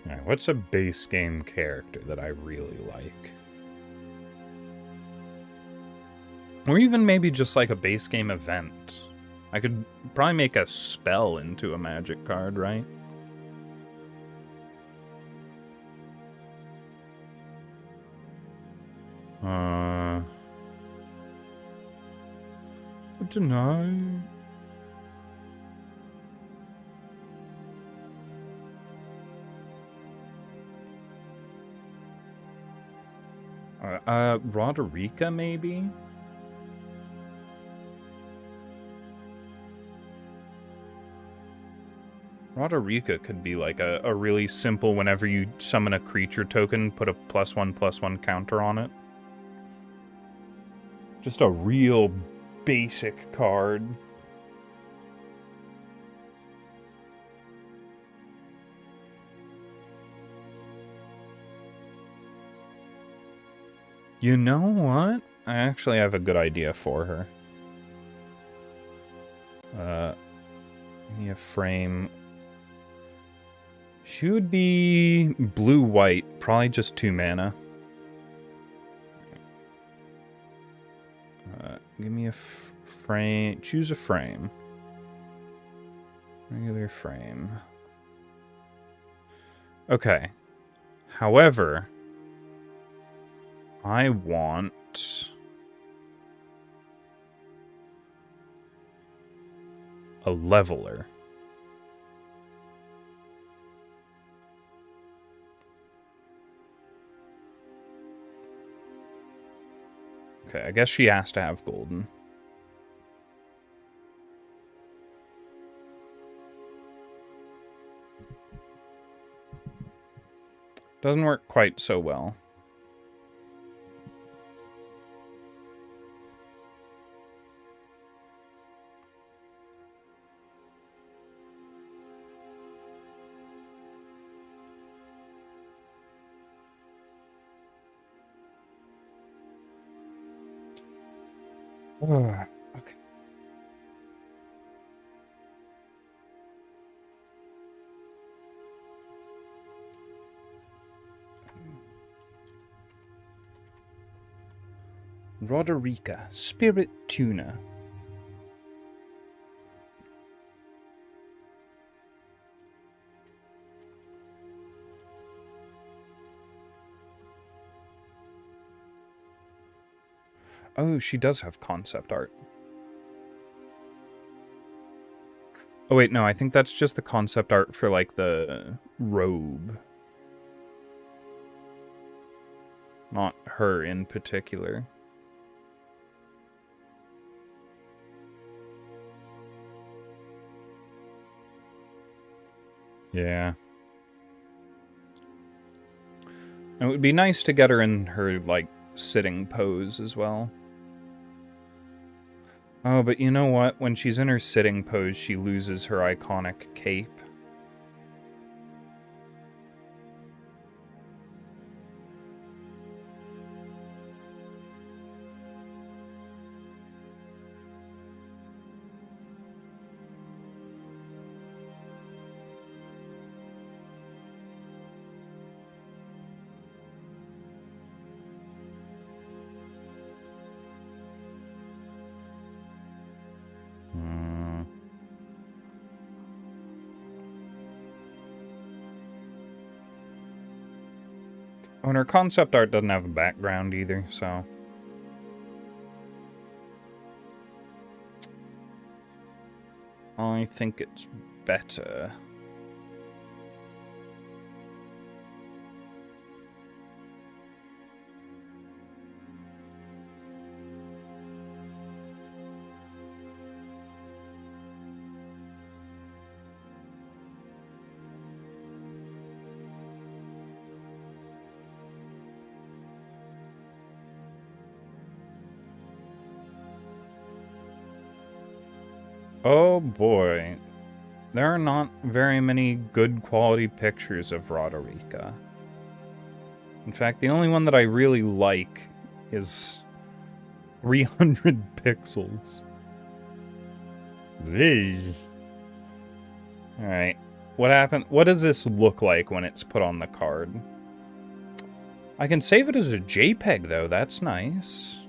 Alright, what's a base game character that I really like? Or even maybe just like a base game event. I could probably make a spell into a magic card, right? I don't know. Roderica, maybe? Roderica could be like a really simple, whenever you summon a creature token, put a +1/+1 counter on it. Just a real basic card. You know what? I actually have a good idea for her. Give me a frame. She would be blue-white, probably just 2 mana. Give me a frame. Choose a frame. Regular frame. Okay. However, I want a leveler. Okay, I guess she has to have golden. Doesn't work quite so well. Okay. Roderica, spirit tuna. Oh, she does have concept art. Oh wait, no, I think that's just the concept art for, like, the robe. Not her in particular. Yeah. It would be nice to get her in her, like, sitting pose as well. Oh, but you know what? When she's in her sitting pose, she loses her iconic cape. Oh, and her concept art doesn't have a background either, so... I think it's better. Oh boy. There are not very many good quality pictures of Roderica. In fact, the only one that I really like is 300 pixels. Alright. What happened? What does this look like when it's put on the card? I can save it as a JPEG, though. That's nice.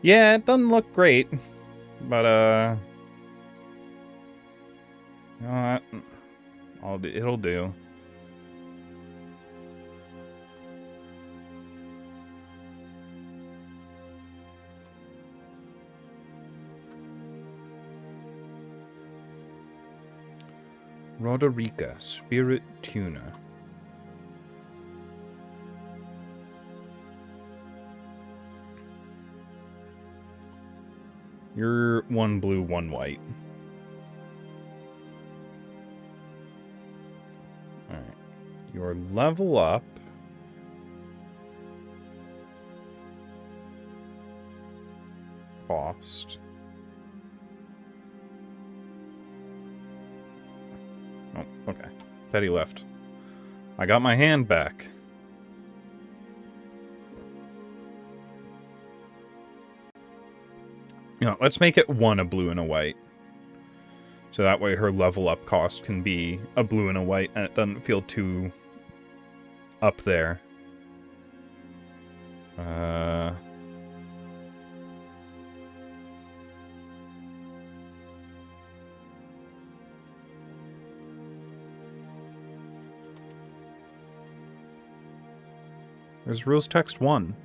Yeah, it doesn't look great. But, you know what? It'll do. Roderica, spirit tuna. You're one blue, one white. Alright. Your level up. Cost. Oh, okay. Teddy left. I got my hand back. You know, let's make it one a blue and a white. So that way her level up cost can be a blue and a white, and it doesn't feel too up there. There's rules text 1.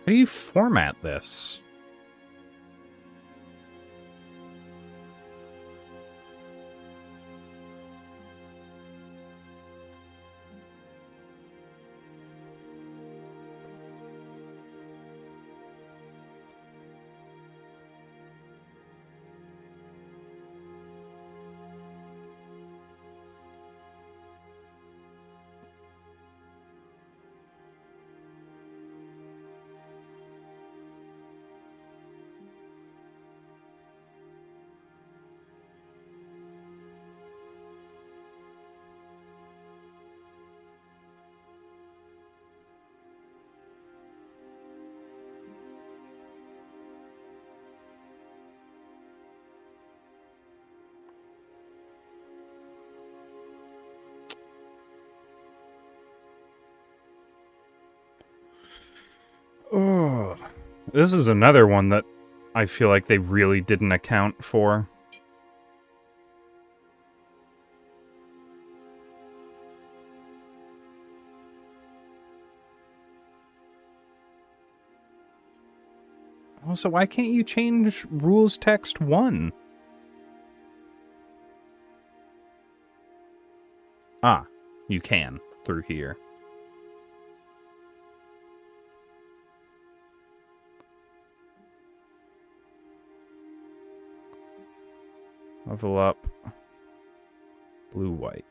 How do you format this? Oh, this is another one that I feel like they really didn't account for. Also, why can't you change rules text 1? Ah, you can through here. Level up. Blue, white.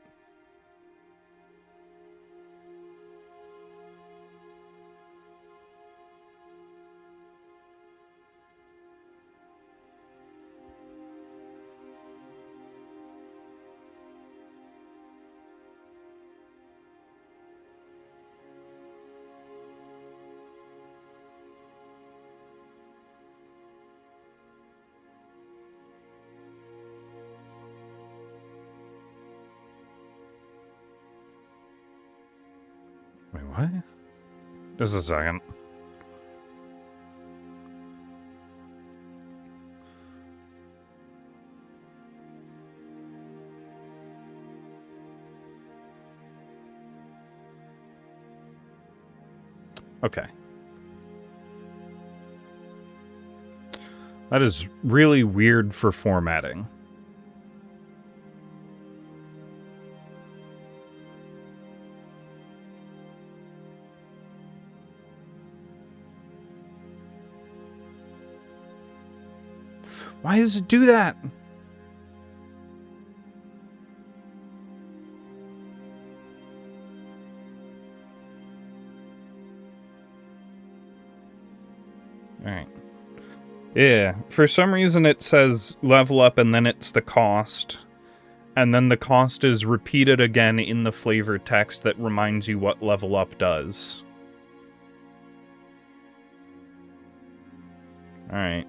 Wait, what? Just a second. Okay. That is really weird for formatting. Why does it do that? Alright. Yeah, for some reason it says level up and then it's the cost. And then the cost is repeated again in the flavor text that reminds you what level up does. Alright.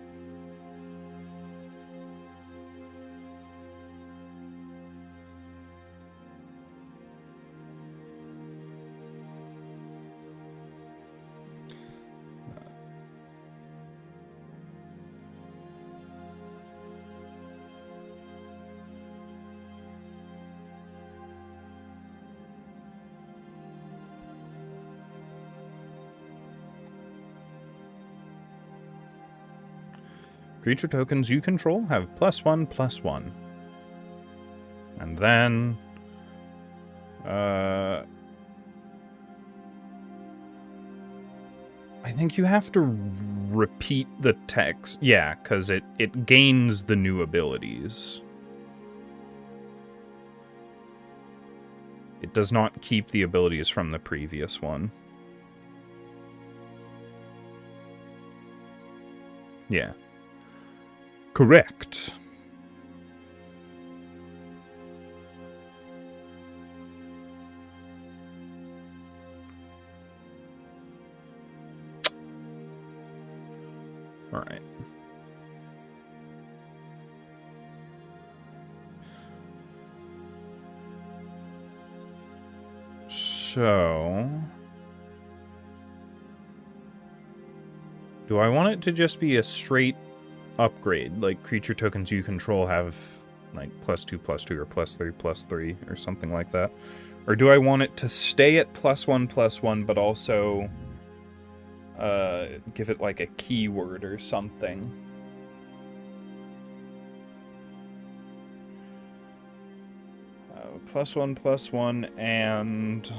Creature tokens you control have +1/+1. And then... I think you have to repeat the text. Yeah, because it gains the new abilities. It does not keep the abilities from the previous one. Yeah. Correct. All right. So... do I want it to just be a straight upgrade? Like, creature tokens you control have, like, +2/+2 or +3/+3 or something like that? Or do I want it to stay at +1/+1, but also... give it like a keyword or something. +1, and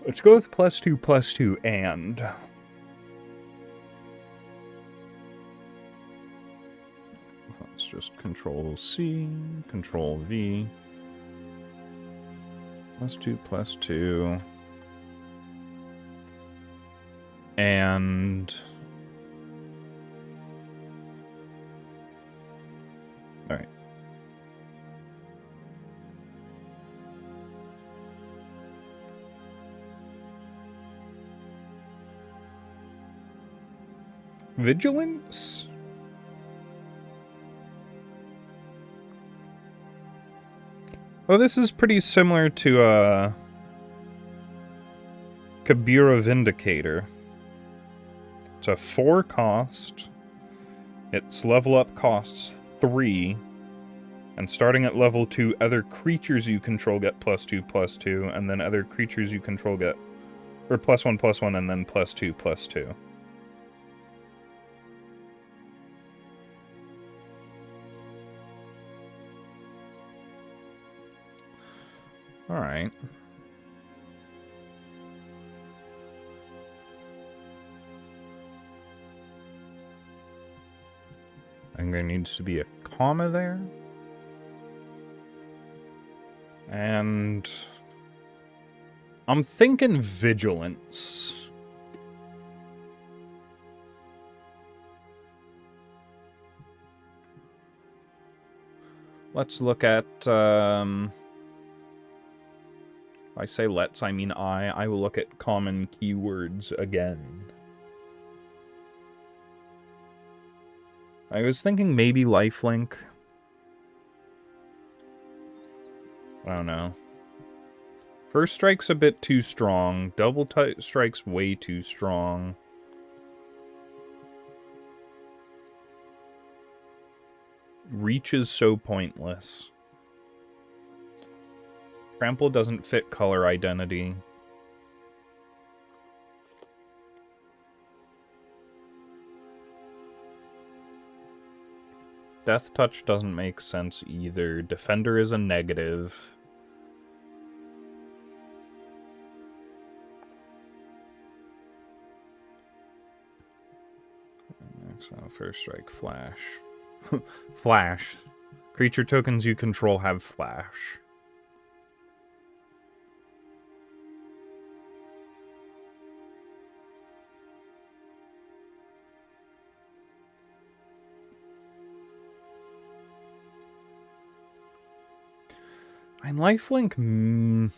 let's go with +2, and let's just Control-C, Control-V, +2, and all right. Vigilance? Oh, this is pretty similar to Kabira Vindicator. It's a 4 cost. Its level up costs 3. And starting at level 2, other creatures you control get +2, and then other creatures you control get, or +1, and then +2. Alright. I think there needs to be a comma there. And I'm thinking vigilance. Let's look at, I say let's, I mean I will look at common keywords again. I was thinking maybe lifelink. I don't know. First strike's a bit too strong. Double strike's way too strong. Reach is so pointless. Trample doesn't fit color identity. Death Touch doesn't make sense either. Defender is a negative. So first strike, flash. Flash. Creature tokens you control have flash. I'm lifelink.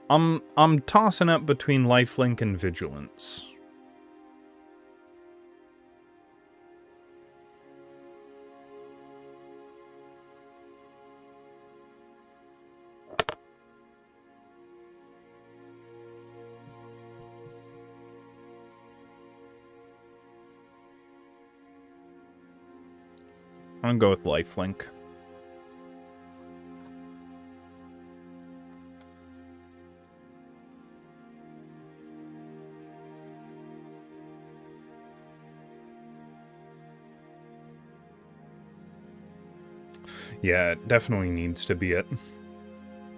I'm tossing up between lifelink and vigilance. I'm gonna go with lifelink. Yeah, it definitely needs to be at,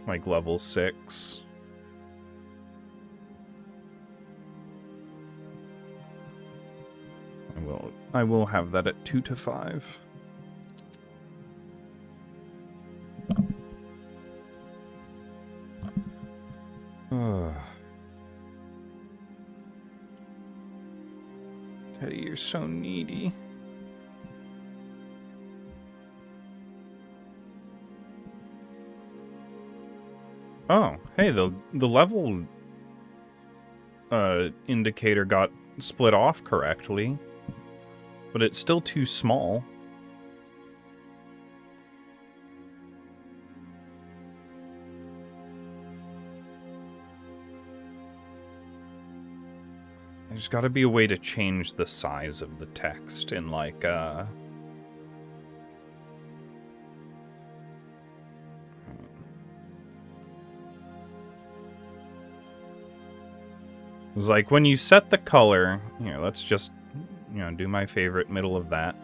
like, level 6. I will have that at 2 to 5. Teddy, you're so needy. Oh, hey, the level indicator got split off correctly, but it's still too small. There's got to be a way to change the size of the text in, like, It was like when you set the color, here, let's just, do my favorite middle of that.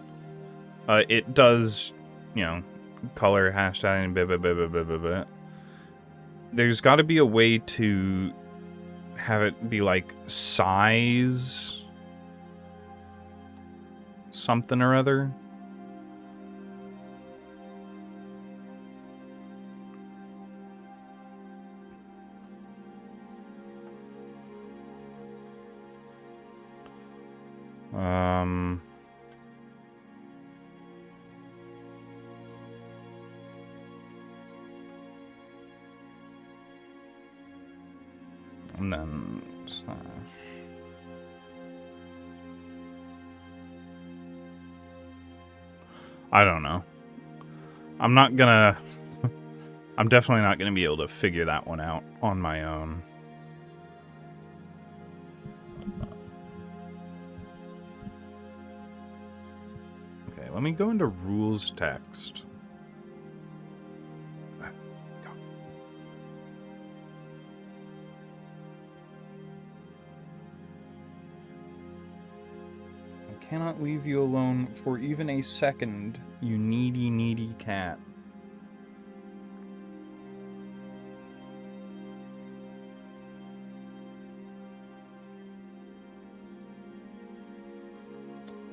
It does, color hashtag, blah, blah, blah, blah, blah, blah, blah. There's got to be a way to have it be like size something or other. And then slash. I don't know. I'm not gonna... I'm definitely not gonna be able to figure that one out on my own. Okay, let me go into rules text. Cannot leave you alone for even a second, you needy, needy cat.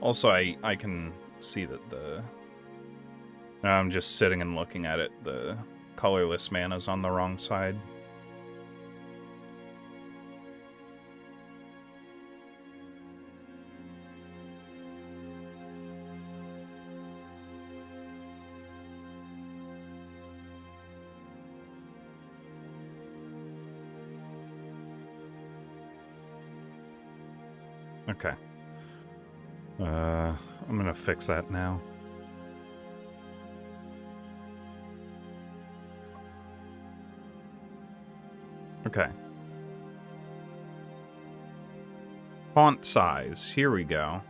Also, I can see that I'm just sitting and looking at it, the colorless mana's on the wrong side. Okay. I'm gonna fix that now. Okay. Font size. Here we go.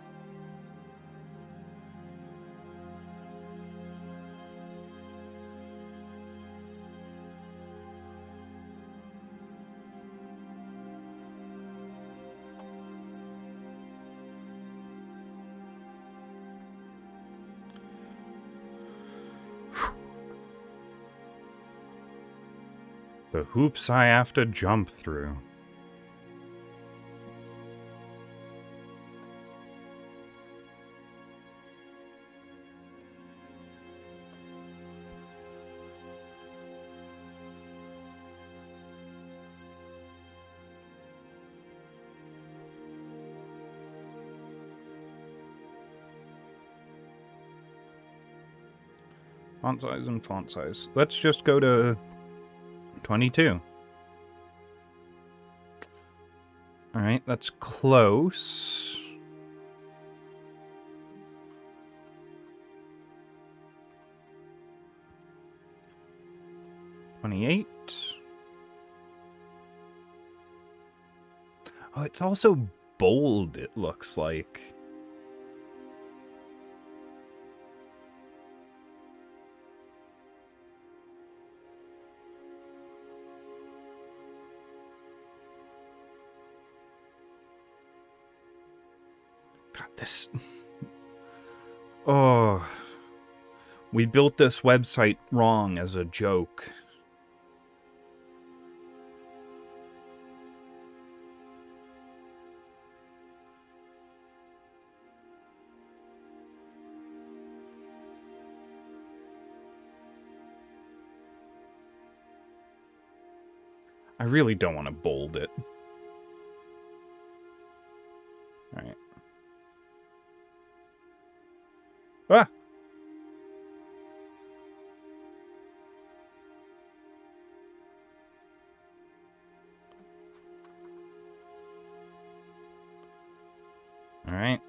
The hoops I have to jump through. Font size and font size. Let's just go to 22. Alright, that's close. $28. Oh, it's also bold, it looks like. God, this... Oh... We built this website wrong as a joke. I really don't want to bold it. Alright. Ah! Alright.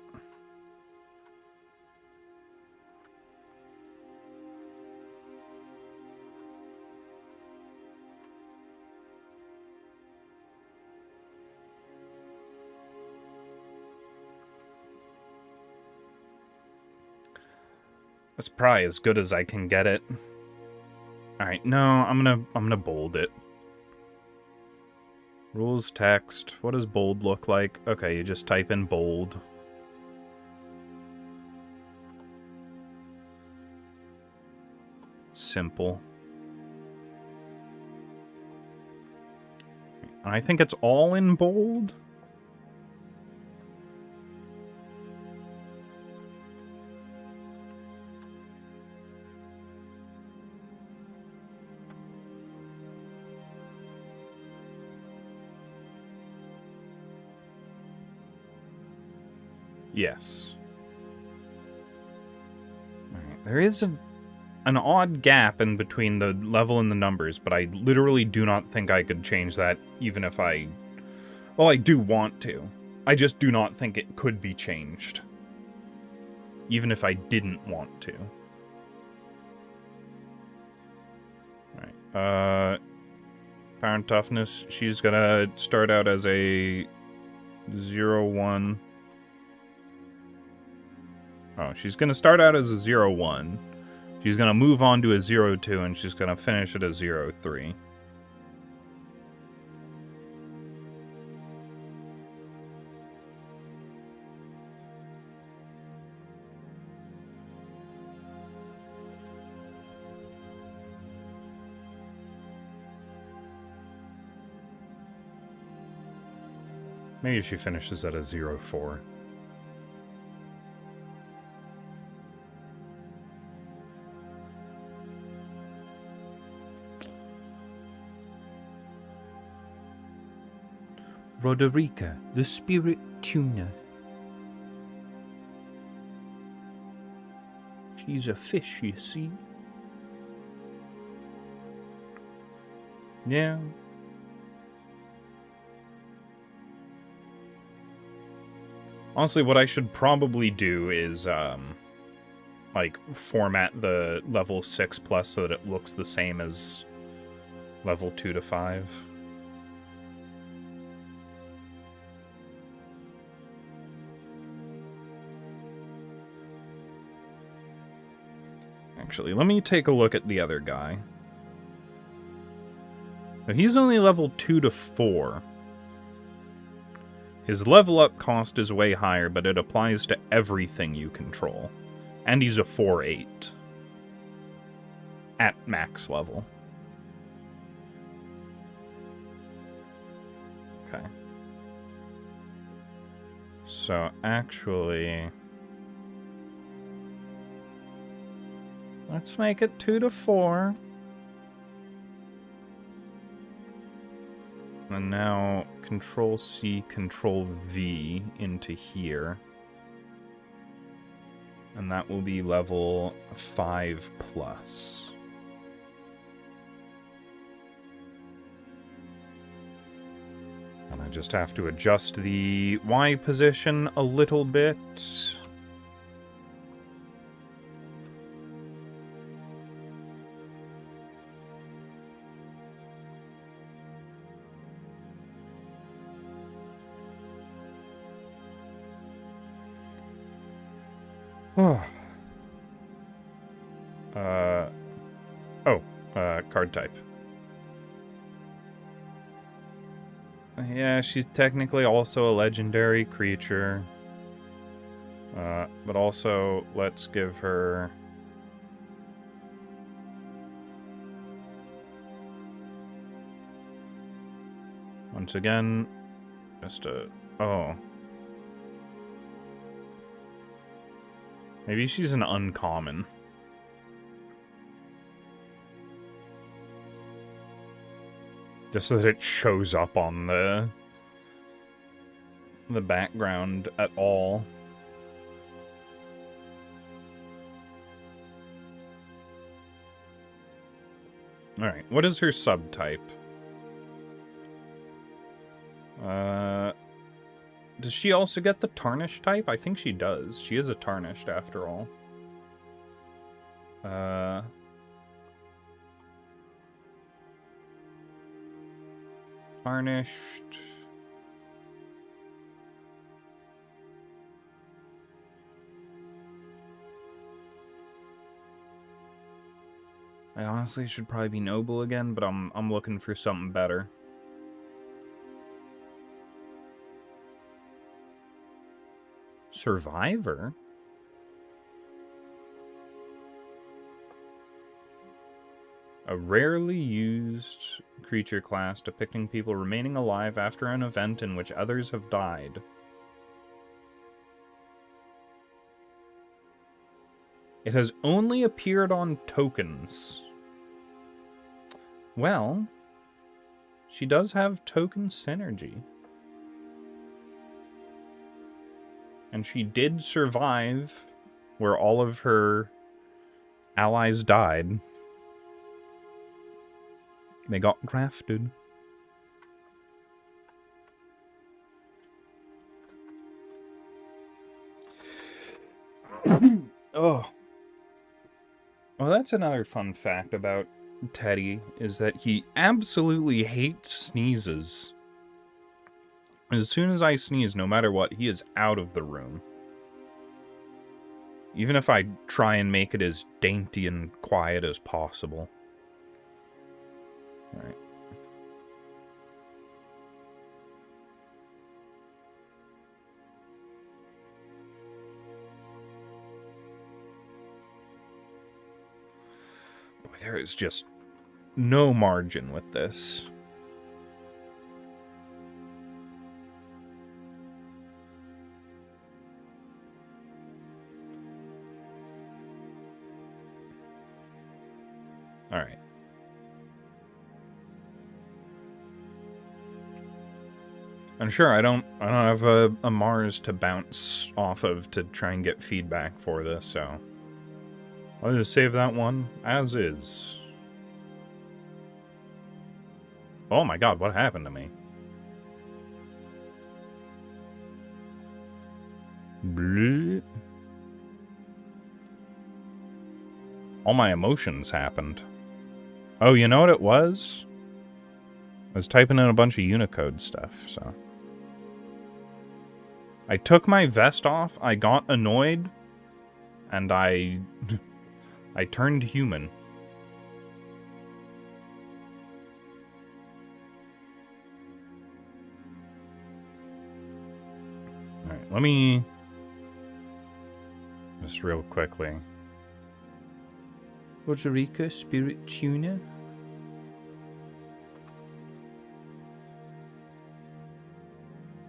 That's probably as good as I can get it. Alright, no, I'm gonna bold it. Rules text. What does bold look like? Okay, you just type in bold. Simple. I think it's all in bold. Yes. Alright, there is an odd gap in between the level and the numbers, but I literally do not think I could change that even if I... Well, I do want to. I just do not think it could be changed. Even if I didn't want to. Alright, power and toughness, she's gonna start out as a 0-1. Oh, she's gonna start out as a 0-1. She's gonna move on to a 0-2, and she's gonna finish at a 0-3. Maybe she finishes at a 0-4. Roderica, the spirit tuner. She's a fish, you see. Yeah. Honestly, what I should probably do is, like, format the level 6+ so that it looks the same as level 2 to 5. Actually, let me take a look at the other guy. Now, he's only level 2 to 4. His level up cost is way higher, but it applies to everything you control. And he's a 4-8. At max level. Okay. So, actually... let's make it 2 to 4. And now Control-C, Control-V into here. And that will be level 5+. And I just have to adjust the Y position a little bit. Card type. Yeah, she's technically also a legendary creature. But also, let's give her... once again, just a... oh. Maybe she's an uncommon. Just so that it shows up on the background at all. Alright, what is her subtype? Does she also get the tarnished type? I think she does. She is a tarnished after all. Tarnished. I honestly should probably be noble again, but I'm looking for something better. Survivor? A rarely used creature class depicting people remaining alive after an event in which others have died. It has only appeared on tokens. Well, she does have token synergy. And she did survive where all of her allies died. They got grafted. Oh. Well, that's another fun fact about Teddy, is that he absolutely hates sneezes. As soon as I sneeze, no matter what, he is out of the room. Even if I try and make it as dainty and quiet as possible. Alright. Boy, there is just no margin with this. Alright. And sure, I don't have a Mars to bounce off of to try and get feedback for this, so I'll just save that one as is. Oh my god, what happened to me? Bleh. All my emotions happened. Oh, you know what it was? I was typing in a bunch of Unicode stuff, so... I took my vest off, I got annoyed, and I turned human. Alright, let me... just real quickly. Puerto Rico Spirit Tuna?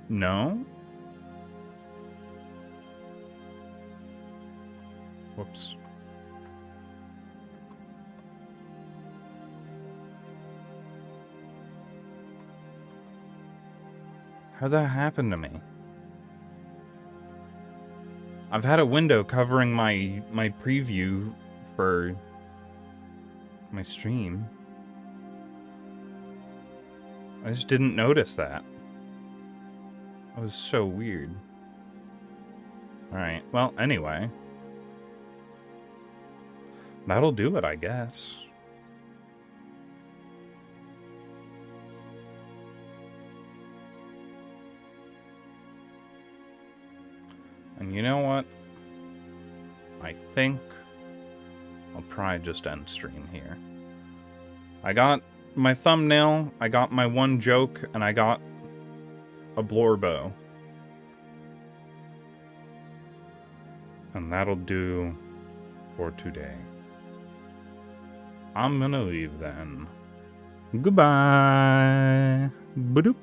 No? Whoops. How'd that happen to me? I've had a window covering my preview for my stream. I just didn't notice that. That was so weird. Alright, well, anyway. That'll do it, I guess. And you know what? I think I'll probably just end stream here. I got my thumbnail, I got my one joke, and I got a blorbo. And that'll do for today. I'm gonna leave then. Goodbye. Ba-doop.